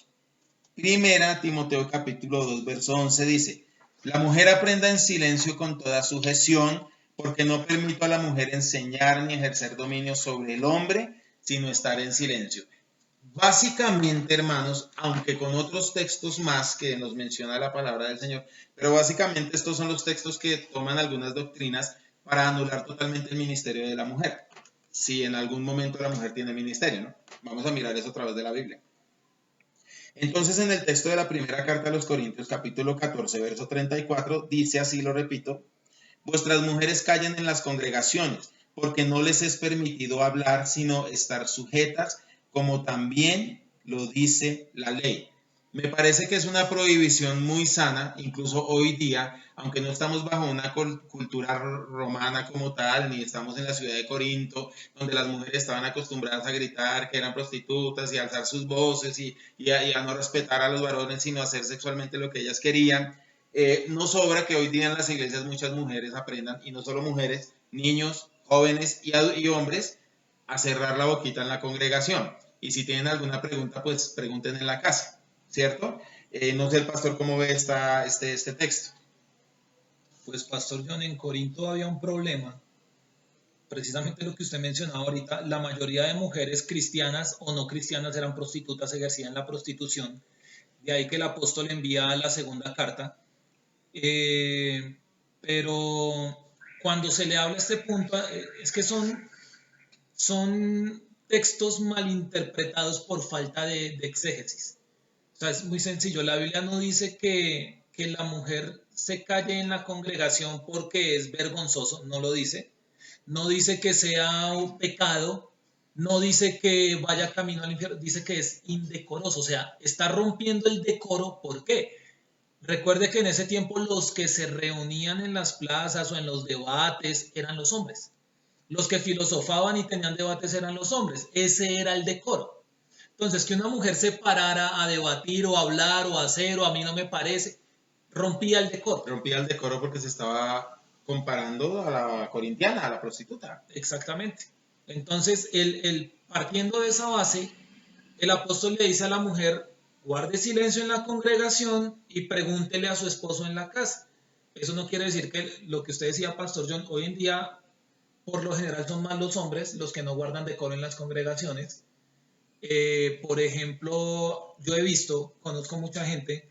Primera Timoteo capítulo 2, verso 11 dice: la mujer aprenda en silencio con toda sujeción, porque no permito a la mujer enseñar ni ejercer dominio sobre el hombre, sino estar en silencio. Básicamente, hermanos, aunque con otros textos más que nos menciona la palabra del Señor, pero básicamente estos son los textos que toman algunas doctrinas para anular totalmente el ministerio de la mujer. Si en algún momento la mujer tiene ministerio, ¿no? Vamos a mirar eso a través de la Biblia. Entonces, en el texto de la primera carta a los Corintios, capítulo 14, verso 34, dice así, lo repito: vuestras mujeres callen en las congregaciones, porque no les es permitido hablar, sino estar sujetas, como también lo dice la ley. Me parece que es una prohibición muy sana, incluso hoy día, aunque no estamos bajo una cultura romana como tal, ni estamos en la ciudad de Corinto, donde las mujeres estaban acostumbradas a gritar que eran prostitutas y a alzar sus voces y a no respetar a los varones, sino a hacer sexualmente lo que ellas querían. No sobra que hoy día en las iglesias muchas mujeres aprendan, y no solo mujeres, niños, jóvenes y hombres, a cerrar la boquita en la congregación. Y si tienen alguna pregunta, pues pregunten en la casa, ¿cierto? No sé el pastor cómo ve este texto. Pues Pastor John, en Corinto había un problema, precisamente lo que usted mencionaba ahorita. La mayoría de mujeres cristianas o no cristianas eran prostitutas, ejercían la prostitución. De ahí que el apóstol envía la segunda carta. Pero cuando se le habla este punto, es que son textos malinterpretados por falta de exégesis. O sea, es muy sencillo. La Biblia no dice que la mujer se calle en la congregación porque es vergonzoso, no lo dice. No dice que sea un pecado, no dice que vaya camino al infierno, dice que es indecoroso, o sea, está rompiendo el decoro. ¿Por qué? Recuerde que en ese tiempo los que se reunían en las plazas o en los debates eran los hombres. Los que filosofaban y tenían debates eran los hombres. Ese era el decoro. Entonces, que una mujer se parara a debatir o a hablar o a hacer o a mí no me parece, rompía el decoro. Rompía el decoro porque se estaba comparando a la corintiana, a la prostituta. Exactamente. Entonces, partiendo de esa base, el apóstol le dice a la mujer: guarde silencio en la congregación y pregúntele a su esposo en la casa. Eso no quiere decir que lo que usted decía, Pastor John, hoy en día por lo general son más los hombres los que no guardan decoro en las congregaciones. Por ejemplo, yo he visto, conozco mucha gente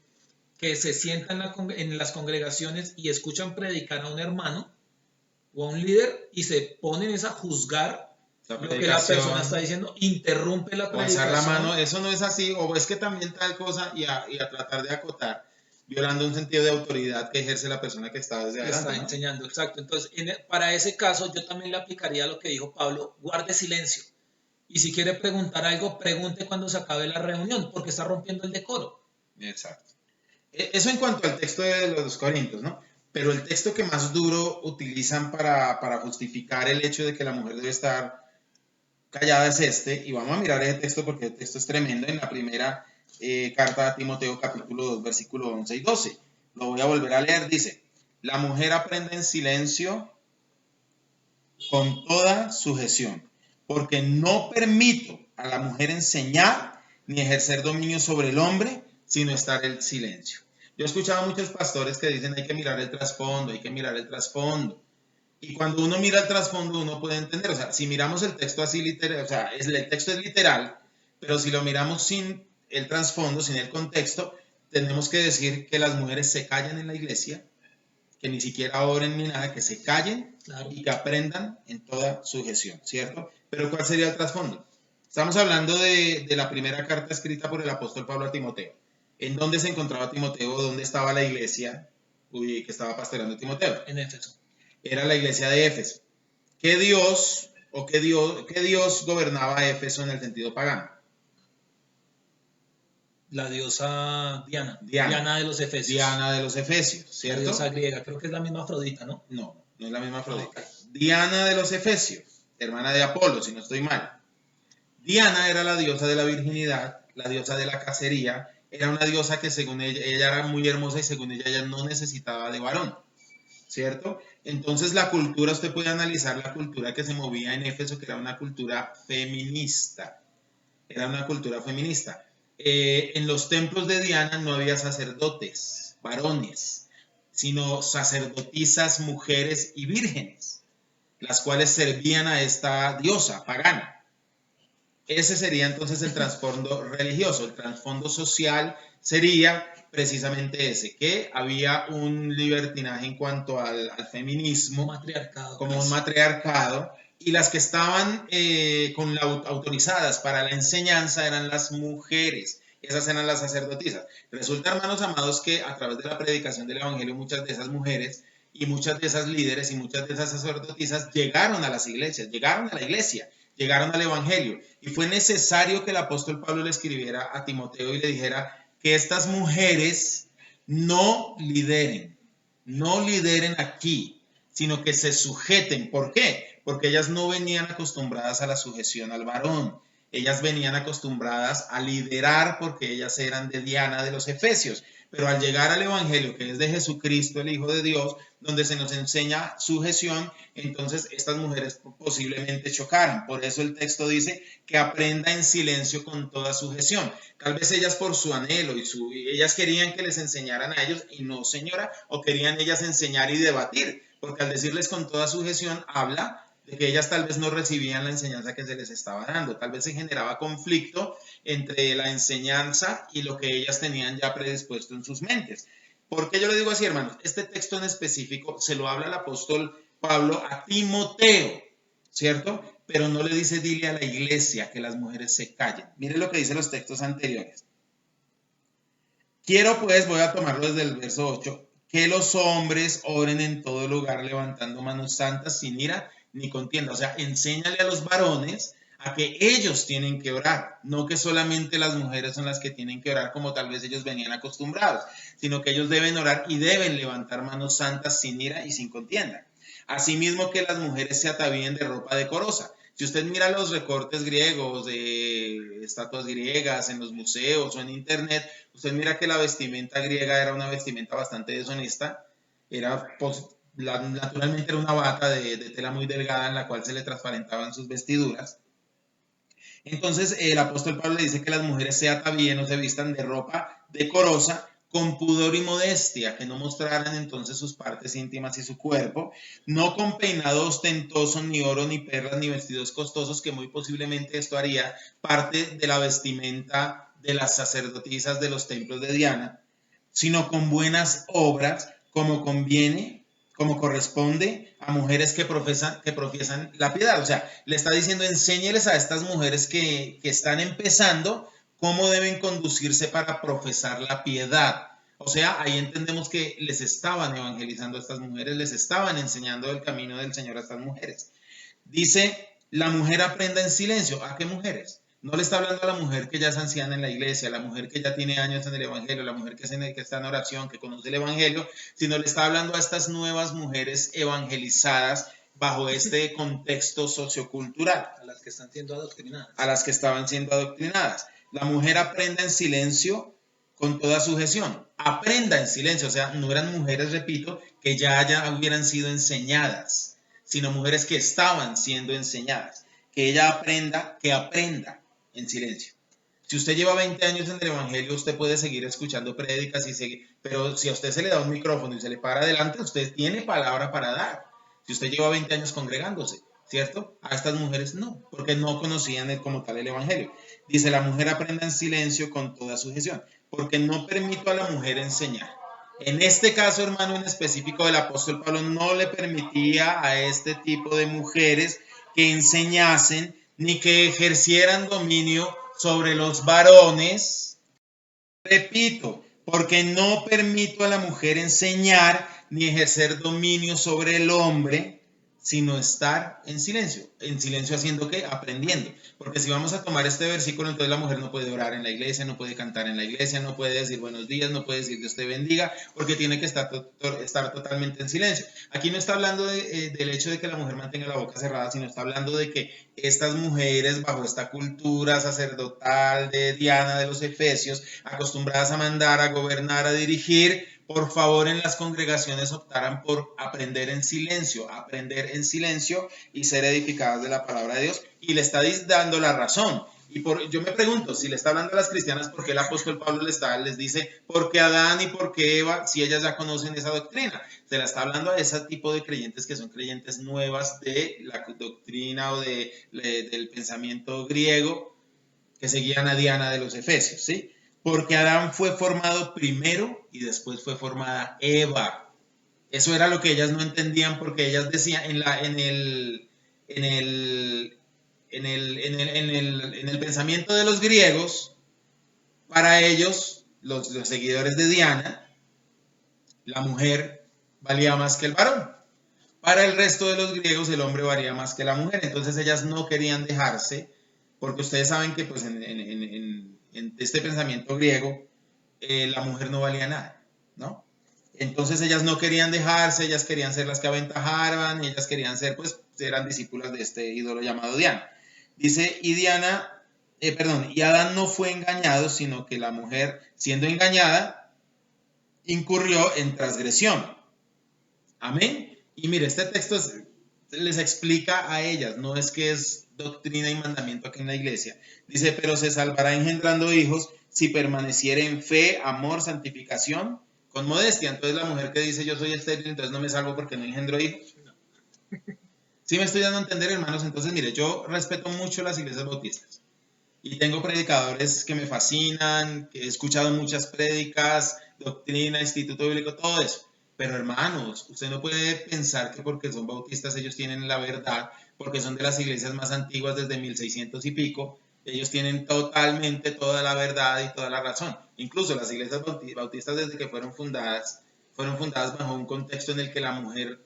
que se sienta en las congregaciones y escuchan predicar a un hermano o a un líder y se ponen a juzgar lo que la persona está diciendo, interrumpe la predicación. O alzar la mano, eso no es así, o es que también tal cosa, y a tratar de acotar, violando un sentido de autoridad que ejerce la persona que está desde adelante. Está enseñando, exacto. Entonces, para ese caso, yo también le aplicaría lo que dijo Pablo: guarde silencio. Y si quiere preguntar algo, pregunte cuando se acabe la reunión, porque está rompiendo el decoro. Exacto. Eso en cuanto al texto de los Corintios, ¿no? Pero el texto que más duro utilizan para justificar el hecho de que la mujer debe estar callada es este, y vamos a mirar ese texto porque el texto es tremendo, en la primera carta a Timoteo capítulo 2, versículo 11 y 12. Lo voy a volver a leer, dice: la mujer aprende en silencio con toda sujeción, porque no permito a la mujer enseñar ni ejercer dominio sobre el hombre, sino estar en silencio. Yo he escuchado a muchos pastores que dicen: hay que mirar el trasfondo, hay que mirar el trasfondo. Y cuando uno mira el trasfondo, uno puede entender, o sea, si miramos el texto así literal, o sea, el texto es literal, pero si lo miramos sin el trasfondo, sin el contexto, tenemos que decir que las mujeres se callan en la iglesia que ni siquiera oren ni nada, que se callen Claro. y que aprendan en toda sujeción, ¿cierto? Pero ¿cuál sería el trasfondo? Estamos hablando de la primera carta escrita por el apóstol Pablo a Timoteo. ¿En dónde se encontraba Timoteo? ¿Dónde estaba la iglesia que estaba pastoreando Timoteo? En Éfeso. Era la iglesia de Éfeso. ¿Qué Dios gobernaba a Éfeso en el sentido pagano? La diosa Diana. Diana. Diana de los Efesios. Diana de los Efesios, La ¿cierto? diosa griega. Creo que es la misma Afrodita, ¿no? No, no es la misma Afrodita. Ok. Diana de los Efesios, hermana de Apolo, si no estoy mal. Diana era la diosa de la virginidad, la diosa de la cacería. Era una diosa que según ella era muy hermosa y según ella no necesitaba de varón, ¿cierto? Entonces la cultura, usted puede analizar la cultura que se movía en Éfeso, que era una cultura feminista. Era una cultura feminista. En los templos de Diana no había sacerdotes, varones, sino sacerdotisas, mujeres y vírgenes, las cuales servían a esta diosa pagana. Ese sería entonces el trasfondo religioso. El trasfondo social sería precisamente ese, que había un libertinaje en cuanto al feminismo, Matriarcado. como un matriarcado, y las que estaban autorizadas para la enseñanza eran las mujeres. Esas eran las sacerdotisas. Resulta, hermanos amados, que a través de la predicación del evangelio muchas de esas mujeres y muchas de esas líderes y muchas de esas sacerdotisas llegaron a las iglesias, llegaron a la iglesia, llegaron al evangelio. Y fue necesario que el apóstol Pablo le escribiera a Timoteo y le dijera que estas mujeres no lideren aquí, sino que se sujeten. ¿Por qué? Porque ellas no venían acostumbradas a la sujeción al varón. Ellas venían acostumbradas a liderar porque ellas eran de Diana de los Efesios. Pero al llegar al Evangelio, que es de Jesucristo, el Hijo de Dios, donde se nos enseña sujeción, entonces estas mujeres posiblemente chocaran. Por eso el texto dice que aprenda en silencio con toda sujeción. Tal vez ellas por su anhelo ellas querían que les enseñaran a ellos y no, señora, o querían ellas enseñar y debatir, porque al decirles con toda sujeción habla de que ellas tal vez no recibían la enseñanza que se les estaba dando. Tal vez se generaba conflicto entre la enseñanza y lo que ellas tenían ya predispuesto en sus mentes. ¿Por qué yo le digo así, hermanos? Este texto en específico se lo habla el apóstol Pablo a Timoteo, ¿cierto? Pero no le dice dile a la iglesia que las mujeres se callen. Mire lo que dicen los textos anteriores. Quiero pues, voy a tomarlo desde el verso 8, que los hombres oren en todo lugar levantando manos santas sin ira ni contienda. O sea, enséñale a los varones a que ellos tienen que orar, no que solamente las mujeres son las que tienen que orar como tal vez ellos venían acostumbrados, sino que ellos deben orar y deben levantar manos santas sin ira y sin contienda. Asimismo que las mujeres se atavíen de ropa decorosa. Si usted mira los recortes griegos de estatuas griegas en los museos o en internet, usted mira que la vestimenta griega era una vestimenta bastante deshonesta, naturalmente era una bata de tela muy delgada en la cual se le transparentaban sus vestiduras. Entonces el apóstol Pablo le dice que las mujeres se atavíen o se vistan de ropa decorosa, con pudor y modestia, que no mostraran entonces sus partes íntimas y su cuerpo, no con peinado ostentoso, ni oro, ni perlas, ni vestidos costosos, que muy posiblemente esto haría parte de la vestimenta de las sacerdotisas de los templos de Diana, sino con buenas obras, como conviene, como corresponde a mujeres que profesan la piedad. O sea, le está diciendo, enséñeles a estas mujeres que están empezando cómo deben conducirse para profesar la piedad. O sea, ahí entendemos que les estaban evangelizando a estas mujeres, les estaban enseñando el camino del Señor a estas mujeres. Dice, la mujer aprenda en silencio. ¿A qué mujeres? No le está hablando a la mujer que ya es anciana en la iglesia, a la mujer que ya tiene años en el evangelio, a la mujer que está en oración, que conoce el evangelio, sino le está hablando a estas nuevas mujeres evangelizadas bajo este contexto sociocultural. A las que están siendo adoctrinadas. A las que estaban siendo adoctrinadas. La mujer aprenda en silencio con toda sujeción. Aprenda en silencio, o sea, no eran mujeres, repito, que ya hubieran sido enseñadas, sino mujeres que estaban siendo enseñadas. Que ella aprenda, que aprenda en silencio. Si usted lleva 20 años en el evangelio, usted puede seguir escuchando prédicas pero si a usted se le da un micrófono y se le para adelante, usted tiene palabra para dar. Si usted lleva 20 años congregándose, ¿cierto? A estas mujeres no, porque no conocían como tal el evangelio. Dice, la mujer aprenda en silencio con toda sujeción, porque no permito a la mujer enseñar. En este caso, hermano, en específico, el apóstol Pablo no le permitía a este tipo de mujeres que enseñasen ni que ejercieran dominio sobre los varones. Repito, porque no permito a la mujer enseñar ni ejercer dominio sobre el hombre, sino estar en silencio. ¿En silencio haciendo qué? Aprendiendo. Porque si vamos a tomar este versículo, entonces la mujer no puede orar en la iglesia, no puede cantar en la iglesia, no puede decir buenos días, no puede decir Dios te bendiga, porque tiene que estar totalmente en silencio. Aquí no está hablando del hecho de que la mujer mantenga la boca cerrada, sino está hablando de que estas mujeres, bajo esta cultura sacerdotal de Diana de los Efesios, acostumbradas a mandar, a gobernar, a dirigir, por favor en las congregaciones optaran por aprender en silencio y ser edificadas de la palabra de Dios. Y le está dando la razón. Yo me pregunto, si le está hablando a las cristianas, ¿por qué el apóstol Pablo les dice, por qué Adán y por qué Eva, si ellas ya conocen esa doctrina? Se la está hablando a ese tipo de creyentes que son creyentes nuevas de la doctrina o del pensamiento griego, que seguían a Diana de los Efesios, ¿sí? Porque Adán fue formado primero y después fue formada Eva. Eso era lo que ellas no entendían, porque ellas decían en el pensamiento de los griegos, para ellos, los seguidores de Diana, la mujer valía más que el varón. Para el resto de los griegos, el hombre valía más que la mujer. Entonces ellas no querían dejarse, porque ustedes saben que pues, en este pensamiento griego, la mujer no valía nada, ¿no? Entonces ellas no querían dejarse, ellas querían ser las que aventajaran, ellas querían ser, pues, eran discípulas de este ídolo llamado Diana. Dice, y Adán no fue engañado, sino que la mujer, siendo engañada, incurrió en transgresión. Amén. Y mire, este texto les explica a ellas, no es que es doctrina y mandamiento aquí en la iglesia. Dice, pero se salvará engendrando hijos si permaneciere en fe, amor, santificación, con modestia. Entonces la mujer que dice yo soy estéril, entonces no me salvo porque no engendro hijos. Sí me estoy dando a entender, hermanos. Entonces, mire, yo respeto mucho las iglesias bautistas. Y tengo predicadores que me fascinan, que he escuchado muchas prédicas, doctrina, instituto bíblico, todo eso. Pero hermanos, usted no puede pensar que porque son bautistas ellos tienen la verdad, porque son de las iglesias más antiguas desde 1600 y pico, ellos tienen totalmente toda la verdad y toda la razón. Incluso las iglesias bautistas desde que fueron fundadas bajo un contexto en el que la mujer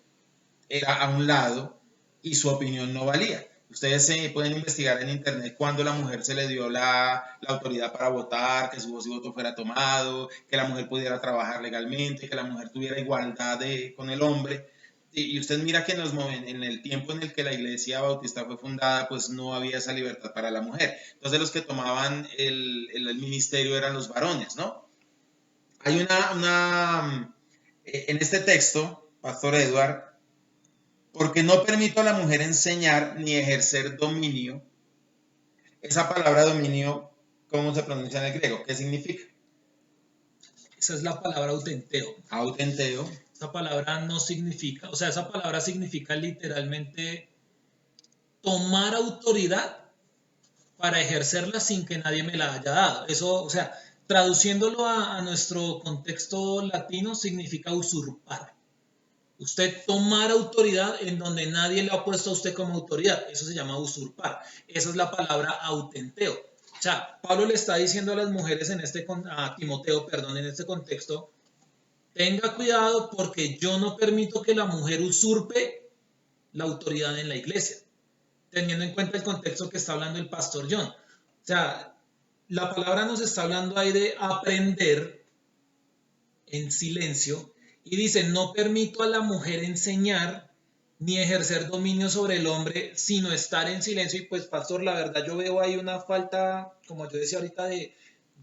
era a un lado y su opinión no valía. Ustedes pueden investigar en internet cuando la mujer se le dio la autoridad para votar, que su voz y voto fuera tomado, que la mujer pudiera trabajar legalmente, que la mujer tuviera igualdad con el hombre. Y usted mira que en el tiempo en el que la iglesia bautista fue fundada, pues no había esa libertad para la mujer. Entonces los que tomaban el ministerio eran los varones, ¿no? Hay en este texto, Pastor Edward, porque no permito a la mujer enseñar ni ejercer dominio. Esa palabra dominio, ¿cómo se pronuncia en el griego? ¿Qué significa? Esa es la palabra autenteo. Autenteo. Esa palabra no significa, o sea, esa palabra significa literalmente tomar autoridad para ejercerla sin que nadie me la haya dado. Eso, o sea, traduciéndolo a nuestro contexto latino, significa usurpar. Usted tomar autoridad en donde nadie le ha puesto a usted como autoridad. Eso se llama usurpar. Esa es la palabra autenteo. O sea, Pablo le está diciendo a las mujeres a Timoteo, perdón, en este contexto, tenga cuidado porque yo no permito que la mujer usurpe la autoridad en la iglesia, teniendo en cuenta el contexto que está hablando el pastor John. O sea, la palabra nos está hablando ahí de aprender en silencio y dice, no permito a la mujer enseñar ni ejercer dominio sobre el hombre, sino estar en silencio. Y pues, pastor, la verdad yo veo ahí una falta, como yo decía ahorita, de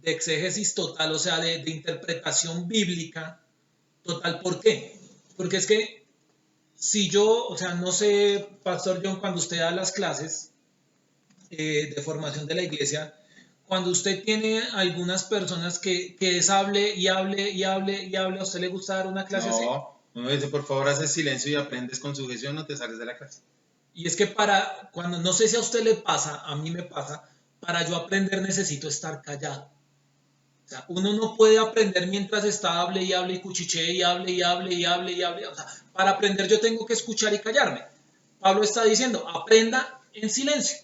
exégesis total, o sea, de interpretación bíblica total. ¿Por qué? Porque es que si yo, o sea, no sé, pastor John, cuando usted da las clases de formación de la iglesia, cuando usted tiene algunas personas que es hable y hable y hable y hable, ¿a usted le gusta dar una clase así? No, uno dice, por favor, haces silencio y aprendes con sujeción, no te sales de la clase. Y es que cuando, no sé si a usted le pasa, a mí me pasa, para yo aprender necesito estar callado. O sea, uno no puede aprender mientras está hable y hable y cuchichee y hable y hable y hable y hable. O sea, para aprender yo tengo que escuchar y callarme. Pablo está diciendo, aprenda en silencio.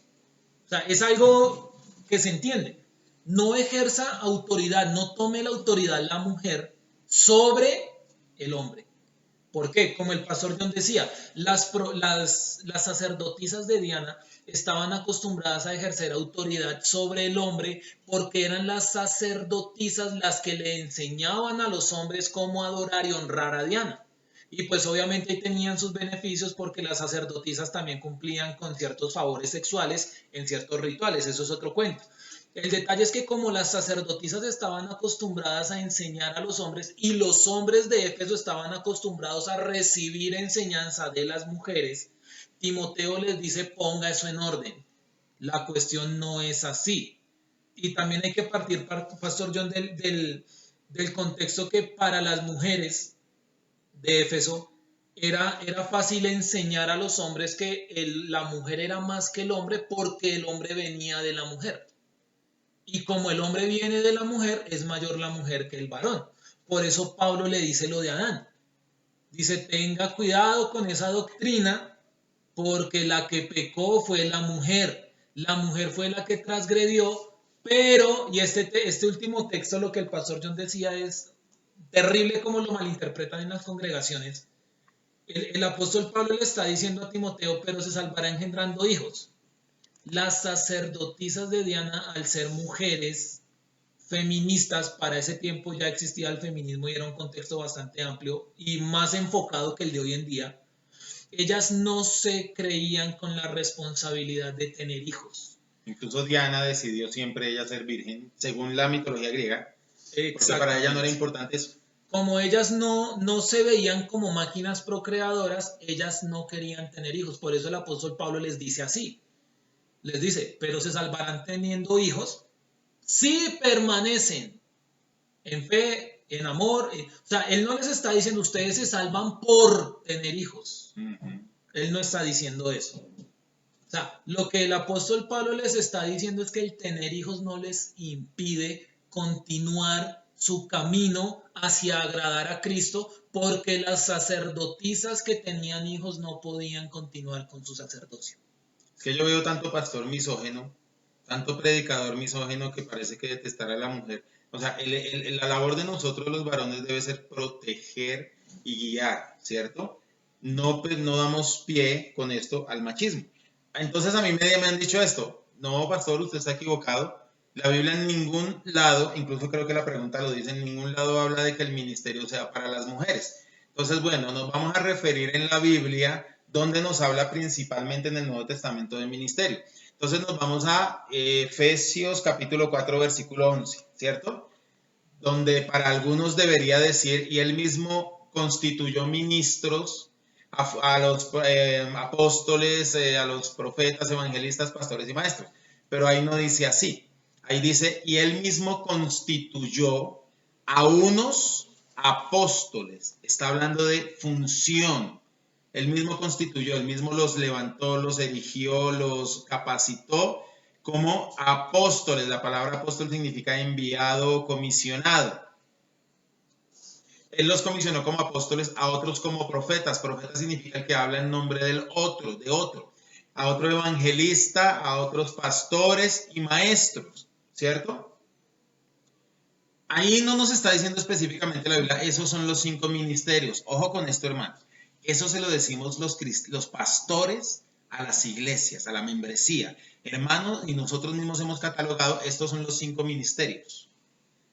O sea, es algo que se entiende. No ejerza autoridad, no tome la autoridad la mujer sobre el hombre. ¿Por qué? Como el pastor John decía, las sacerdotisas de Diana estaban acostumbradas a ejercer autoridad sobre el hombre porque eran las sacerdotisas las que le enseñaban a los hombres cómo adorar y honrar a Diana. Y pues obviamente tenían sus beneficios porque las sacerdotisas también cumplían con ciertos favores sexuales en ciertos rituales, eso es otro cuento. El detalle es que como las sacerdotisas estaban acostumbradas a enseñar a los hombres y los hombres de Éfeso estaban acostumbrados a recibir enseñanza de las mujeres, Timoteo les dice ponga eso en orden. La cuestión no es así. Y también hay que partir, Pastor John, del contexto que para las mujeres de Éfeso era fácil enseñar a los hombres que la mujer era más que el hombre porque el hombre venía de la mujer. Y como el hombre viene de la mujer, es mayor la mujer que el varón. Por eso Pablo le dice lo de Adán. Dice, tenga cuidado con esa doctrina, porque la que pecó fue la mujer. La mujer fue la que transgredió, pero, y este último texto, lo que el pastor John decía es terrible como lo malinterpretan en las congregaciones. El apóstol Pablo le está diciendo a Timoteo, pero se salvará engendrando hijos. Las sacerdotisas de Diana, al ser mujeres feministas, para ese tiempo ya existía el feminismo y era un contexto bastante amplio y más enfocado que el de hoy en día, ellas no se creían con la responsabilidad de tener hijos. Incluso Diana decidió siempre ella ser virgen, según la mitología griega, porque para ella no era importante eso. Como ellas no se veían como máquinas procreadoras, ellas no querían tener hijos. Por eso el apóstol Pablo les dice así. Les dice, pero se salvarán teniendo hijos si permanecen en fe, en amor. O sea, él no les está diciendo, ustedes se salvan por tener hijos. Él no está diciendo eso. O sea, lo que el apóstol Pablo les está diciendo es que el tener hijos no les impide continuar su camino hacia agradar a Cristo, porque las sacerdotisas que tenían hijos no podían continuar con su sacerdocio. Es que yo veo tanto pastor misógeno, tanto predicador misógeno que parece que detestará a la mujer. O sea, la labor de nosotros los varones debe ser proteger y guiar, ¿cierto? No, pues, no damos pie con esto al machismo. Entonces a mí me han dicho esto, no, pastor, usted está equivocado. La Biblia en ningún lado, incluso creo que la pregunta lo dice, en ningún lado habla de que el ministerio sea para las mujeres. Entonces, bueno, nos vamos a referir en la Biblia donde nos habla principalmente en el Nuevo Testamento del ministerio. Entonces nos vamos a Efesios capítulo 4, versículo 11, ¿cierto? Donde para algunos debería decir, y él mismo constituyó ministros a los apóstoles, a los profetas, evangelistas, pastores y maestros. Pero ahí no dice así. Ahí dice, y él mismo constituyó a unos apóstoles. Está hablando de función. Él mismo constituyó, él mismo los levantó, los erigió, los capacitó como apóstoles. La palabra apóstol significa enviado, comisionado. Él los comisionó como apóstoles, a otros como profetas. Profeta significa el que habla en nombre del otro, de otro. A otro evangelista, a otros pastores y maestros, ¿cierto? Ahí no nos está diciendo específicamente la Biblia, esos son los 5 ministerios. Ojo con esto, hermano. Eso se lo decimos los pastores a las iglesias, a la membresía. Hermanos, y nosotros mismos hemos catalogado, estos son los 5 ministerios.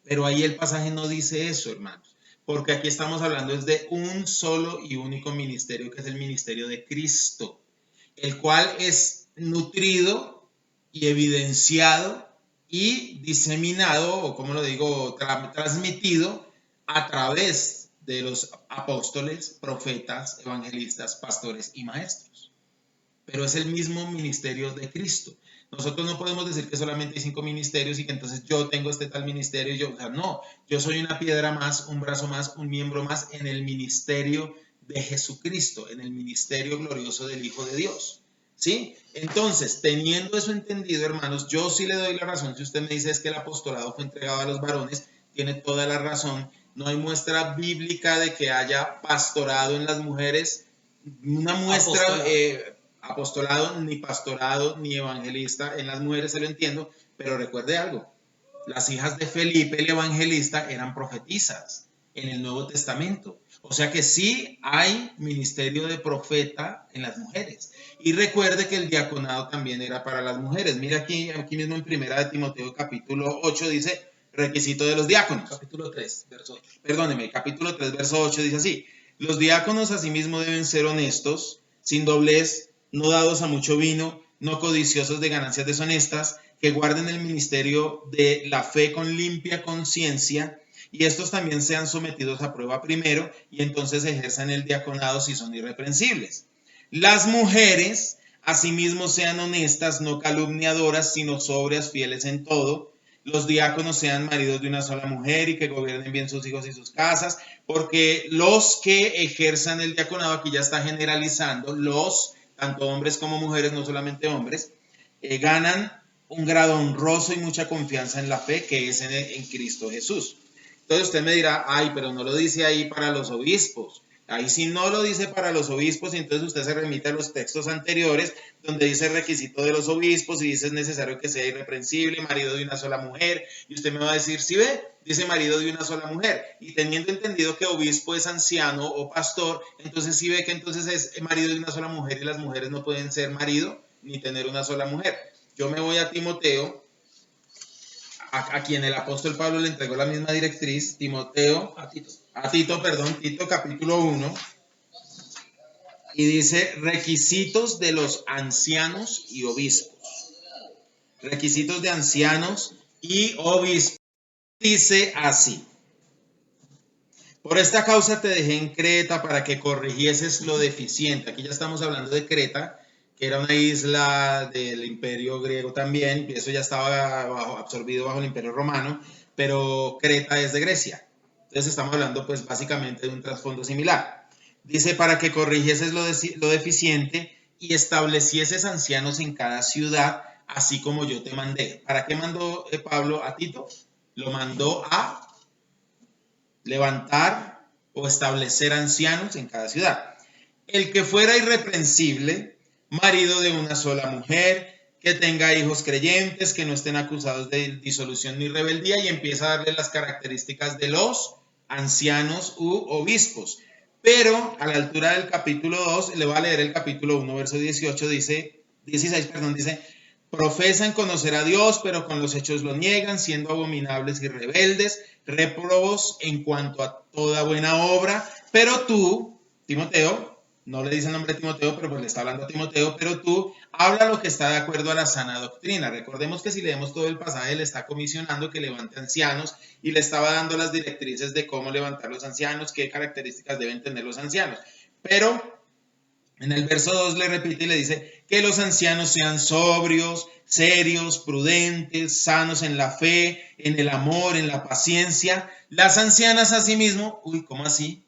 Pero ahí el pasaje no dice eso, hermanos. Porque aquí estamos hablando es de un solo y único ministerio, que es el ministerio de Cristo, el cual es nutrido y evidenciado y diseminado, o como lo digo, transmitido a través de los apóstoles, profetas, evangelistas, pastores y maestros. Pero es el mismo ministerio de Cristo. Nosotros no podemos decir que solamente hay 5 ministerios y que entonces yo tengo este tal ministerio y yo, o sea, no, yo soy una piedra más, un brazo más, un miembro más en el ministerio de Jesucristo, en el ministerio glorioso del Hijo de Dios, ¿sí? Entonces, teniendo eso entendido, hermanos, yo sí le doy la razón si usted me dice es que el apostolado fue entregado a los varones, tiene toda la razón. No hay muestra bíblica de que haya pastorado en las mujeres, una muestra, apostolado, ni pastorado, ni evangelista en las mujeres, se lo entiendo, pero recuerde algo, las hijas de Felipe el evangelista eran profetisas en el Nuevo Testamento. O sea que sí hay ministerio de profeta en las mujeres. Y recuerde que el diaconado también era para las mujeres. Mira aquí mismo en Primera de Timoteo capítulo 8 dice requisito de los diáconos. Capítulo 3, verso 8. Perdóneme, capítulo 3, verso 8 dice así. Los diáconos asimismo deben ser honestos, sin doblez, no dados a mucho vino, no codiciosos de ganancias deshonestas, que guarden el ministerio de la fe con limpia conciencia, y estos también sean sometidos a prueba primero, y entonces ejerzan el diaconado si son irreprensibles. Las mujeres, asimismo, sean honestas, no calumniadoras, sino sobrias, fieles en todo. Los diáconos sean maridos de una sola mujer y que gobiernen bien sus hijos y sus casas, porque los que ejerzan el diaconado, aquí ya está generalizando, tanto hombres como mujeres, no solamente hombres, ganan un grado honroso y mucha confianza en la fe que es en Cristo Jesús. Entonces usted me dirá, ay, pero no lo dice ahí para los obispos. Ahí sí no lo dice para los obispos, y entonces usted se remite a los textos anteriores donde dice el requisito de los obispos y dice es necesario que sea irreprensible, marido de una sola mujer, y usted me va a decir, ¿sí ve? Dice marido de una sola mujer, y teniendo entendido que obispo es anciano o pastor, entonces sí ve que entonces es marido de una sola mujer y las mujeres no pueden ser marido ni tener una sola mujer. Yo me voy a Timoteo, a quien el apóstol Pablo le entregó la misma directriz, Timoteo, Tito, capítulo 1, y dice requisitos de los ancianos y obispos. Requisitos de ancianos y obispos. Dice así: por esta causa te dejé en Creta para que corrigieses lo deficiente. Aquí ya estamos hablando de Creta, que era una isla del imperio griego también, y eso ya estaba absorbido bajo el imperio romano, pero Creta es de Grecia. Entonces estamos hablando pues básicamente de un trasfondo similar. Dice, para que corrigieses lo deficiente y establecieses ancianos en cada ciudad, así como yo te mandé. ¿Para qué mandó Pablo a Tito? Lo mandó a levantar o establecer ancianos en cada ciudad. El que fuera irreprensible, marido de una sola mujer, que tenga hijos creyentes, que no estén acusados de disolución ni rebeldía, y empieza a darle las características de los ancianos u obispos. Pero a la altura del capítulo 2, le voy a leer el capítulo 1, verso 18, dice, profesan conocer a Dios, pero con los hechos lo niegan, siendo abominables y rebeldes, réprobos en cuanto a toda buena obra. Pero tú, Timoteo, no le dice el nombre de Timoteo, pero pues le está hablando a Timoteo, pero tú habla lo que está de acuerdo a la sana doctrina. Recordemos que si leemos todo el pasaje, le está comisionando que levante ancianos y le estaba dando las directrices de cómo levantar los ancianos, qué características deben tener los ancianos. Pero en el verso 2 le repite y le dice que los ancianos sean sobrios, serios, prudentes, sanos en la fe, en el amor, en la paciencia. Las ancianas asimismo, ¿cómo así?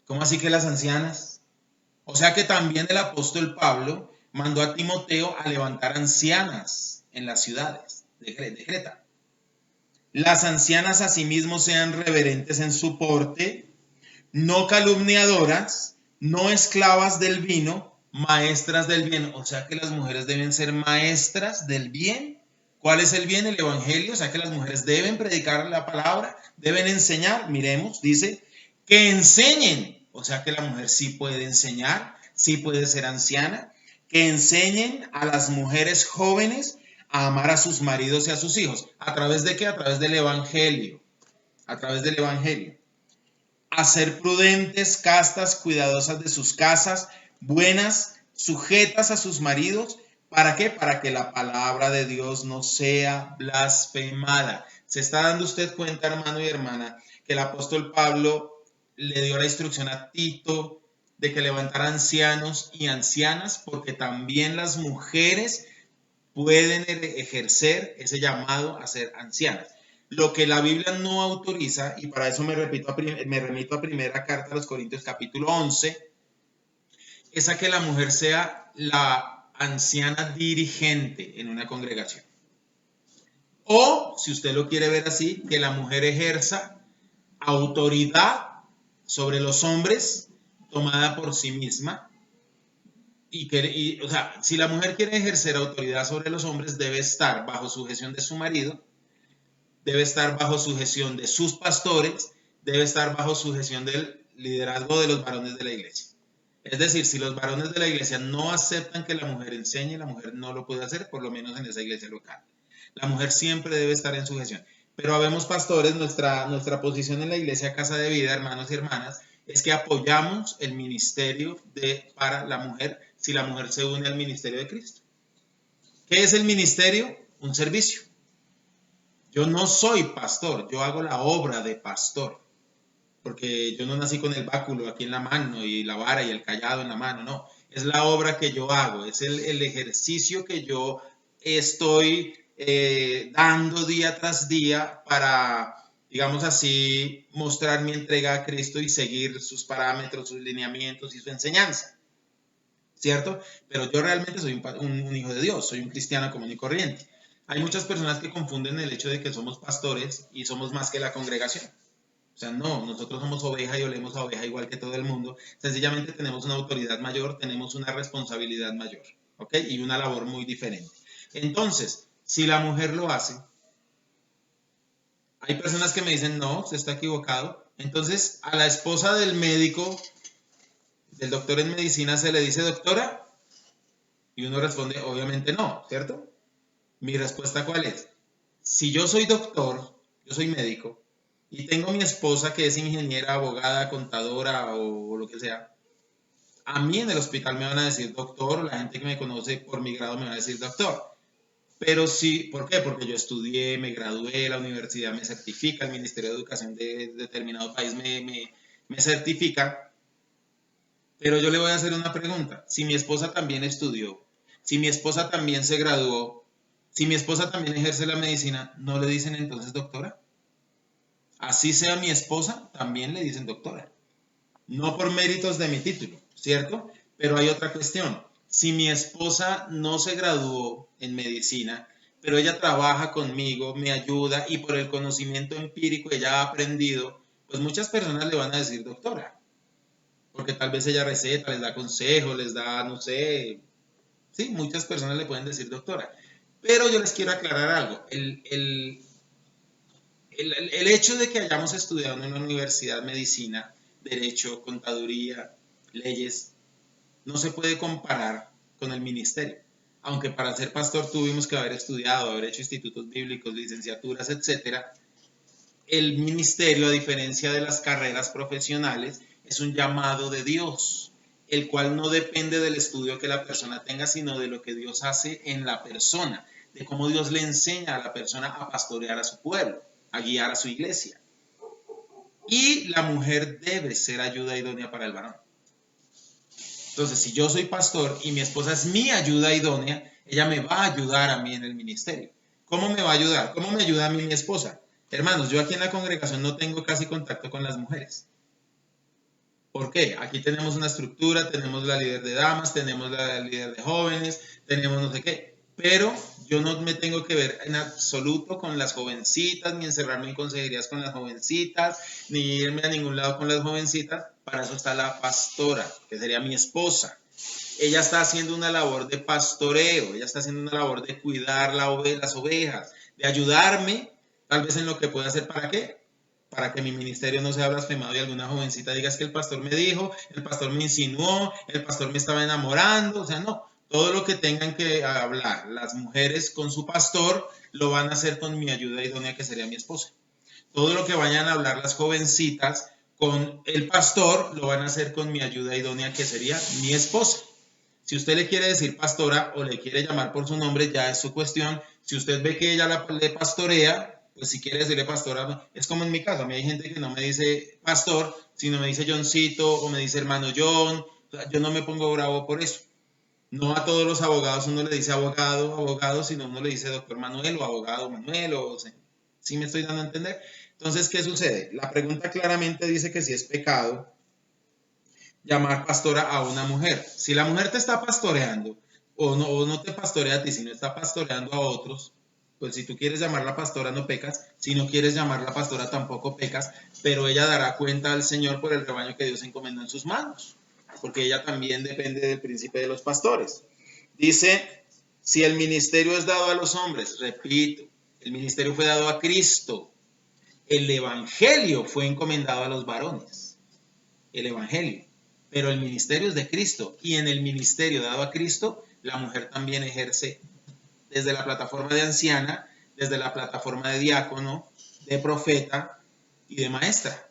¿Cómo así que las ancianas? O sea que también el apóstol Pablo mandó a Timoteo a levantar ancianas en las ciudades de Creta. Las ancianas asimismo sean reverentes en su porte, no calumniadoras, no esclavas del vino, maestras del bien. O sea que las mujeres deben ser maestras del bien. ¿Cuál es el bien? El evangelio. O sea que las mujeres deben predicar la palabra, deben enseñar. Miremos, dice, que enseñen. O sea que la mujer sí puede enseñar, sí puede ser anciana. Que enseñen a las mujeres jóvenes a amar a sus maridos y a sus hijos. ¿A través de qué? A través del evangelio. A través del evangelio. A ser prudentes, castas, cuidadosas de sus casas, buenas, sujetas a sus maridos. ¿Para qué? Para que la palabra de Dios no sea blasfemada. ¿Se está dando usted cuenta, hermano y hermana, que el apóstol Pablo le dio la instrucción a Tito de que levantara ancianos y ancianas, porque también las mujeres pueden ejercer ese llamado a ser ancianas? Lo que la Biblia no autoriza, y para eso me remito a primera carta a los Corintios capítulo 11, es a que la mujer sea la anciana dirigente en una congregación. O, si usted lo quiere ver así, que la mujer ejerza autoridad sobre los hombres tomada por sí misma. O sea, si la mujer quiere ejercer autoridad sobre los hombres, debe estar bajo sujeción de su marido, debe estar bajo sujeción de sus pastores, debe estar bajo sujeción del liderazgo de los varones de la iglesia. Es decir, si los varones de la iglesia no aceptan que la mujer enseñe, la mujer no lo puede hacer, por lo menos en esa iglesia local. La mujer siempre debe estar en sujeción. Pero habemos pastores, nuestra posición en la iglesia Casa de Vida, hermanos y hermanas, es que apoyamos el ministerio para la mujer si la mujer se une al ministerio de Cristo. ¿Qué es el ministerio? Un servicio. Yo no soy pastor, yo hago la obra de pastor, porque yo no nací con el báculo aquí en la mano y la vara y el cayado en la mano, no. Es la obra que yo hago, es el ejercicio que yo estoy dando día tras día para, digamos así, mostrar mi entrega a Cristo y seguir sus parámetros, sus lineamientos y su enseñanza, ¿cierto? Pero yo realmente soy un hijo de Dios, soy un cristiano común y corriente. Hay muchas personas que confunden el hecho de que somos pastores y somos más que la congregación. O sea, no, nosotros somos oveja y olemos a oveja igual que todo el mundo. Sencillamente tenemos una autoridad mayor, tenemos una responsabilidad mayor, ¿ok? Y una labor muy diferente. Entonces, si la mujer lo hace, hay personas que me dicen, no, usted está equivocado. Entonces, a la esposa del médico, del doctor en medicina, se le dice, doctora, y uno responde, obviamente no, ¿cierto? Mi respuesta, ¿cuál es? Si yo soy doctor, yo soy médico, y tengo mi esposa que es ingeniera, abogada, contadora o lo que sea, a mí en el hospital me van a decir doctor, la gente que me conoce por mi grado me va a decir doctor. Pero sí, ¿por qué? Porque yo estudié, me gradué, la universidad me certifica, el Ministerio de Educación de determinado país me certifica. Pero yo le voy a hacer una pregunta. Si mi esposa también estudió, si mi esposa también se graduó, si mi esposa también ejerce la medicina, ¿no le dicen entonces doctora? Así sea mi esposa, también le dicen doctora. No por méritos de mi título, ¿cierto? Pero hay otra cuestión. Si mi esposa no se graduó en medicina, pero ella trabaja conmigo, me ayuda y por el conocimiento empírico ella ha aprendido, pues muchas personas le van a decir doctora. Porque tal vez ella receta, les da consejos, les da, no sé, sí, muchas personas le pueden decir doctora. Pero yo les quiero aclarar algo. El hecho de que hayamos estudiado en una universidad medicina, derecho, contaduría, leyes, no se puede comparar con el ministerio. Aunque para ser pastor tuvimos que haber estudiado, haber hecho institutos bíblicos, licenciaturas, etcétera, el ministerio, a diferencia de las carreras profesionales, es un llamado de Dios, el cual no depende del estudio que la persona tenga, sino de lo que Dios hace en la persona, de cómo Dios le enseña a la persona a pastorear a su pueblo, a guiar a su iglesia. Y la mujer debe ser ayuda idónea para el varón. Entonces, si yo soy pastor y mi esposa es mi ayuda idónea, ella me va a ayudar a mí en el ministerio. ¿Cómo me va a ayudar? ¿Cómo me ayuda a mí mi esposa? Hermanos, yo aquí en la congregación no tengo casi contacto con las mujeres. ¿Por qué? Aquí tenemos una estructura, tenemos la líder de damas, tenemos la líder de jóvenes, tenemos no sé qué. Pero yo no me tengo que ver en absoluto con las jovencitas, ni encerrarme en consejerías con las jovencitas, ni irme a ningún lado con las jovencitas. Para eso está la pastora, que sería mi esposa. Ella está haciendo una labor de pastoreo, ella está haciendo una labor de cuidar las ovejas, de ayudarme, tal vez en lo que pueda hacer. ¿Para qué? Para que mi ministerio no sea blasfemado y alguna jovencita diga es que el pastor me dijo, el pastor me insinuó, el pastor me estaba enamorando. O sea, no. Todo lo que tengan que hablar las mujeres con su pastor, lo van a hacer con mi ayuda idónea, que sería mi esposa. Todo lo que vayan a hablar las jovencitas con el pastor, lo van a hacer con mi ayuda idónea, que sería mi esposa. Si usted le quiere decir pastora o le quiere llamar por su nombre, ya es su cuestión. Si usted ve que ella le pastorea, pues si quiere decirle pastora, es como en mi caso. A mí hay gente que no me dice pastor, sino me dice Johncito o me dice hermano John. O sea, yo no me pongo bravo por eso. No a todos los abogados uno le dice abogado, sino uno le dice doctor Manuel o abogado Manuel. ¿Sí me estoy dando a entender? Entonces, ¿qué sucede? La pregunta claramente dice que si es pecado llamar pastora a una mujer. Si la mujer te está pastoreando o no te pastorea a ti, sino está pastoreando a otros, pues si tú quieres llamarla pastora no pecas, si no quieres llamarla pastora tampoco pecas, pero ella dará cuenta al Señor por el rebaño que Dios encomendó en sus manos, porque ella también depende del príncipe de los pastores. Dice, si el ministerio es dado a los hombres, repito, el ministerio fue dado a Cristo, el evangelio fue encomendado a los varones, el evangelio, pero el ministerio es de Cristo, y en el ministerio dado a Cristo, la mujer también ejerce desde la plataforma de anciana, desde la plataforma de diácono, de profeta y de maestra.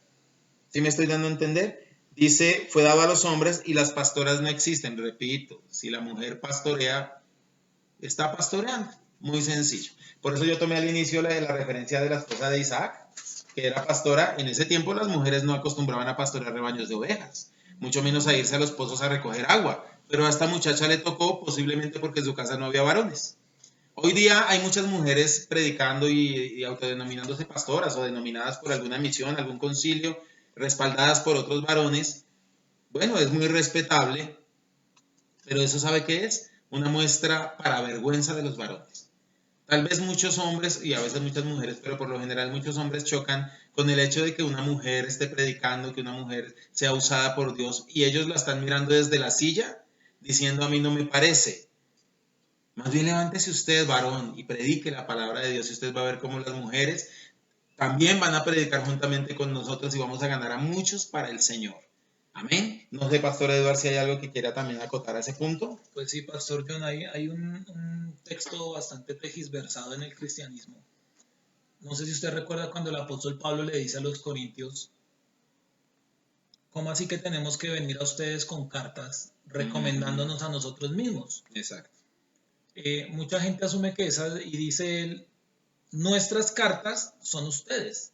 ¿Sí me estoy dando a entender? Dice, fue dado a los hombres y las pastoras no existen. Repito, si la mujer pastorea, está pastoreando. Muy sencillo. Por eso yo tomé al inicio la referencia de la esposa de Isaac, que era pastora. En ese tiempo las mujeres no acostumbraban a pastorear rebaños de ovejas, mucho menos a irse a los pozos a recoger agua. Pero a esta muchacha le tocó, posiblemente porque en su casa no había varones. Hoy día hay muchas mujeres predicando y autodenominándose pastoras o denominadas por alguna misión, algún concilio, respaldadas por otros varones. Bueno, es muy respetable, pero eso ¿sabe qué es? Una muestra para vergüenza de los varones. Tal vez muchos hombres y a veces muchas mujeres, pero por lo general muchos hombres chocan con el hecho de que una mujer esté predicando, que una mujer sea usada por Dios y ellos la están mirando desde la silla diciendo a mí no me parece. Más bien levántese usted, varón, y predique la palabra de Dios y usted va a ver cómo las mujeres también van a predicar juntamente con nosotros y vamos a ganar a muchos para el Señor. Amén. No sé, Pastor Eduardo, si hay algo que quiera también acotar a ese punto. Pues sí, Pastor John, hay un texto bastante tergiversado en el cristianismo. No sé si usted recuerda cuando el apóstol Pablo le dice a los corintios, ¿cómo así que tenemos que venir a ustedes con cartas recomendándonos a nosotros mismos? Exacto. Mucha gente asume que esas, y dice él, nuestras cartas son ustedes,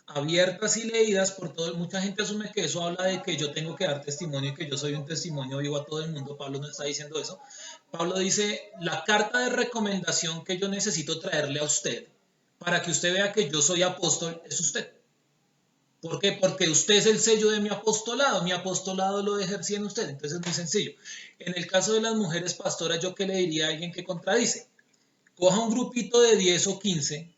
abiertas y leídas por todo. Mucha gente asume que eso habla de que yo tengo que dar testimonio y que yo soy un testimonio vivo a todo el mundo. Pablo no está diciendo eso. Pablo dice, la carta de recomendación que yo necesito traerle a usted para que usted vea que yo soy apóstol es usted. ¿Por qué? Porque usted es el sello de mi apostolado lo ejercí en usted. Entonces es muy sencillo. En el caso de las mujeres pastoras, ¿yo qué le diría a alguien que contradice? Coja un grupito de 10 o 15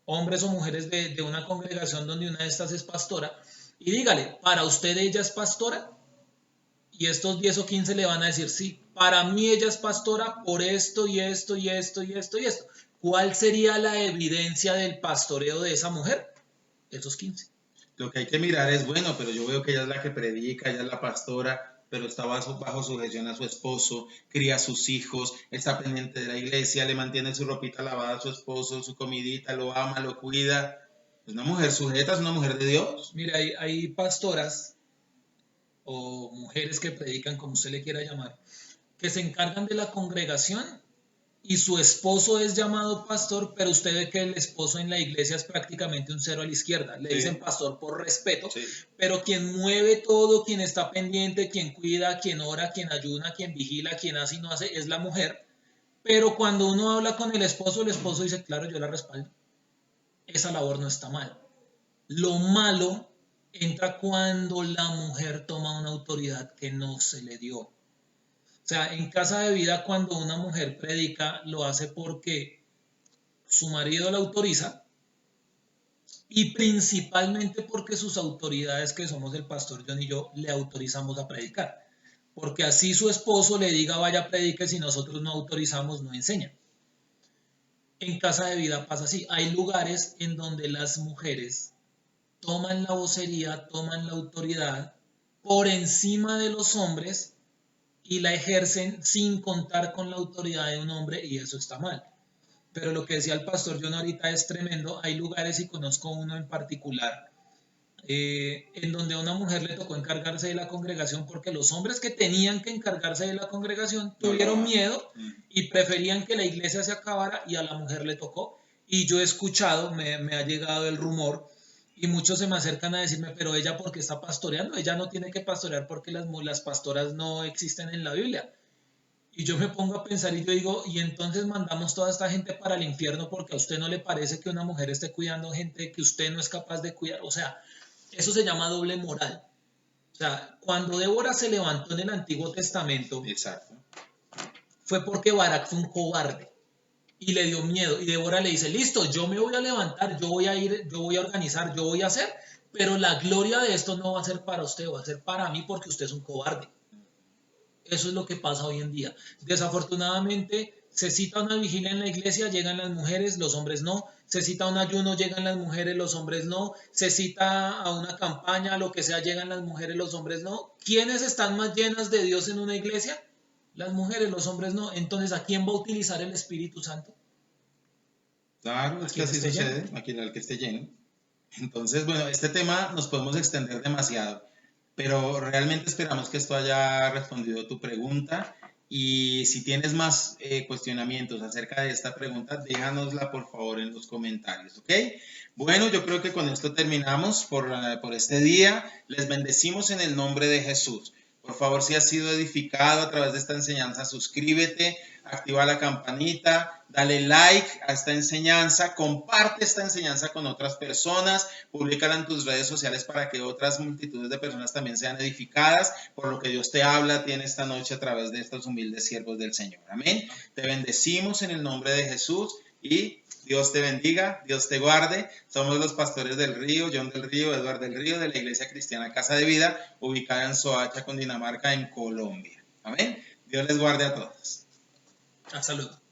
hombres o mujeres de una congregación donde una de estas es pastora y dígale, ¿para usted ella es pastora? Y estos 10 o 15 le van a decir, sí, para mí ella es pastora por esto y esto y esto y esto y esto. ¿Cuál sería la evidencia del pastoreo de esa mujer? Esos 15. Lo que hay que mirar es, bueno, pero yo veo que ella es la que predica, ella es la pastora, pero está bajo sujeción a su esposo, cría a sus hijos, está pendiente de la iglesia, le mantiene su ropita lavada a su esposo, su comidita, lo ama, lo cuida. Es una mujer sujeta, es una mujer de Dios. Mira, hay pastoras o mujeres que predican, como usted le quiera llamar, que se encargan de la congregación y su esposo es llamado pastor, pero usted ve que el esposo en la iglesia es prácticamente un cero a la izquierda. Le dicen pastor por respeto, pero quien mueve todo, quien está pendiente, quien cuida, quien ora, quien ayuna, quien vigila, quien hace y no hace, es la mujer. Pero cuando uno habla con el esposo dice, claro, yo la respaldo. Esa labor no está mal. Lo malo entra cuando la mujer toma una autoridad que no se le dio. O sea, en Casa de Vida, cuando una mujer predica, lo hace porque su marido la autoriza y principalmente porque sus autoridades, que somos el pastor John y yo, le autorizamos a predicar. Porque así su esposo le diga vaya predique, si nosotros no autorizamos, no enseña. En Casa de Vida pasa así. Hay lugares en donde las mujeres toman la vocería, toman la autoridad por encima de los hombres y la ejercen sin contar con la autoridad de un hombre y eso está mal. Pero lo que decía el pastor John ahorita es tremendo. Hay lugares, y conozco uno en particular, en donde a una mujer le tocó encargarse de la congregación porque los hombres que tenían que encargarse de la congregación tuvieron miedo y preferían que la iglesia se acabara y a la mujer le tocó. Y yo he escuchado, me ha llegado el rumor, y muchos se me acercan a decirme, pero ella ¿por qué está pastoreando? Ella no tiene que pastorear porque las pastoras no existen en la Biblia. Y yo me pongo a pensar y yo digo, y entonces mandamos toda esta gente para el infierno porque a usted no le parece que una mujer esté cuidando gente que usted no es capaz de cuidar. O sea, eso se llama doble moral. O sea, cuando Débora se levantó en el Antiguo Testamento, exacto, fue porque Barak fue un cobarde. y le dio miedo. Y Débora le dice, listo, yo me voy a levantar, yo voy a ir, yo voy a organizar, yo voy a hacer, pero la gloria de esto no va a ser para usted, va a ser para mí porque usted es un cobarde. Eso es lo que pasa hoy en día. Desafortunadamente, se cita una vigilia en la iglesia, llegan las mujeres, los hombres no. Se cita un ayuno, llegan las mujeres, los hombres no. Se cita a una campaña, lo que sea, llegan las mujeres, los hombres no. ¿Quiénes están más llenas de Dios en una iglesia? Las mujeres, los hombres no. Entonces, ¿a quién va a utilizar el Espíritu Santo? Claro, ¿A es que quien así esté lleno? sucede, aquí al que esté lleno. Entonces, bueno, este tema nos podemos extender demasiado, pero realmente esperamos que esto haya respondido tu pregunta y si tienes más cuestionamientos acerca de esta pregunta, déjanosla por favor en los comentarios, ¿ok? Bueno, yo creo que con esto terminamos por este día. Les bendecimos en el nombre de Jesús. Por favor, si has sido edificado a través de esta enseñanza, suscríbete, activa la campanita, dale like a esta enseñanza, comparte esta enseñanza con otras personas, públicala en tus redes sociales para que otras multitudes de personas también sean edificadas por lo que Dios te habla a ti en esta noche a través de estos humildes siervos del Señor. Amén. Te bendecimos en el nombre de Jesús y Dios te bendiga, Dios te guarde. Somos los pastores del Río, John del Río, Eduardo del Río, de la Iglesia Cristiana Casa de Vida, ubicada en Soacha, Cundinamarca, en Colombia. Amén. Dios les guarde a todos. Hasta luego.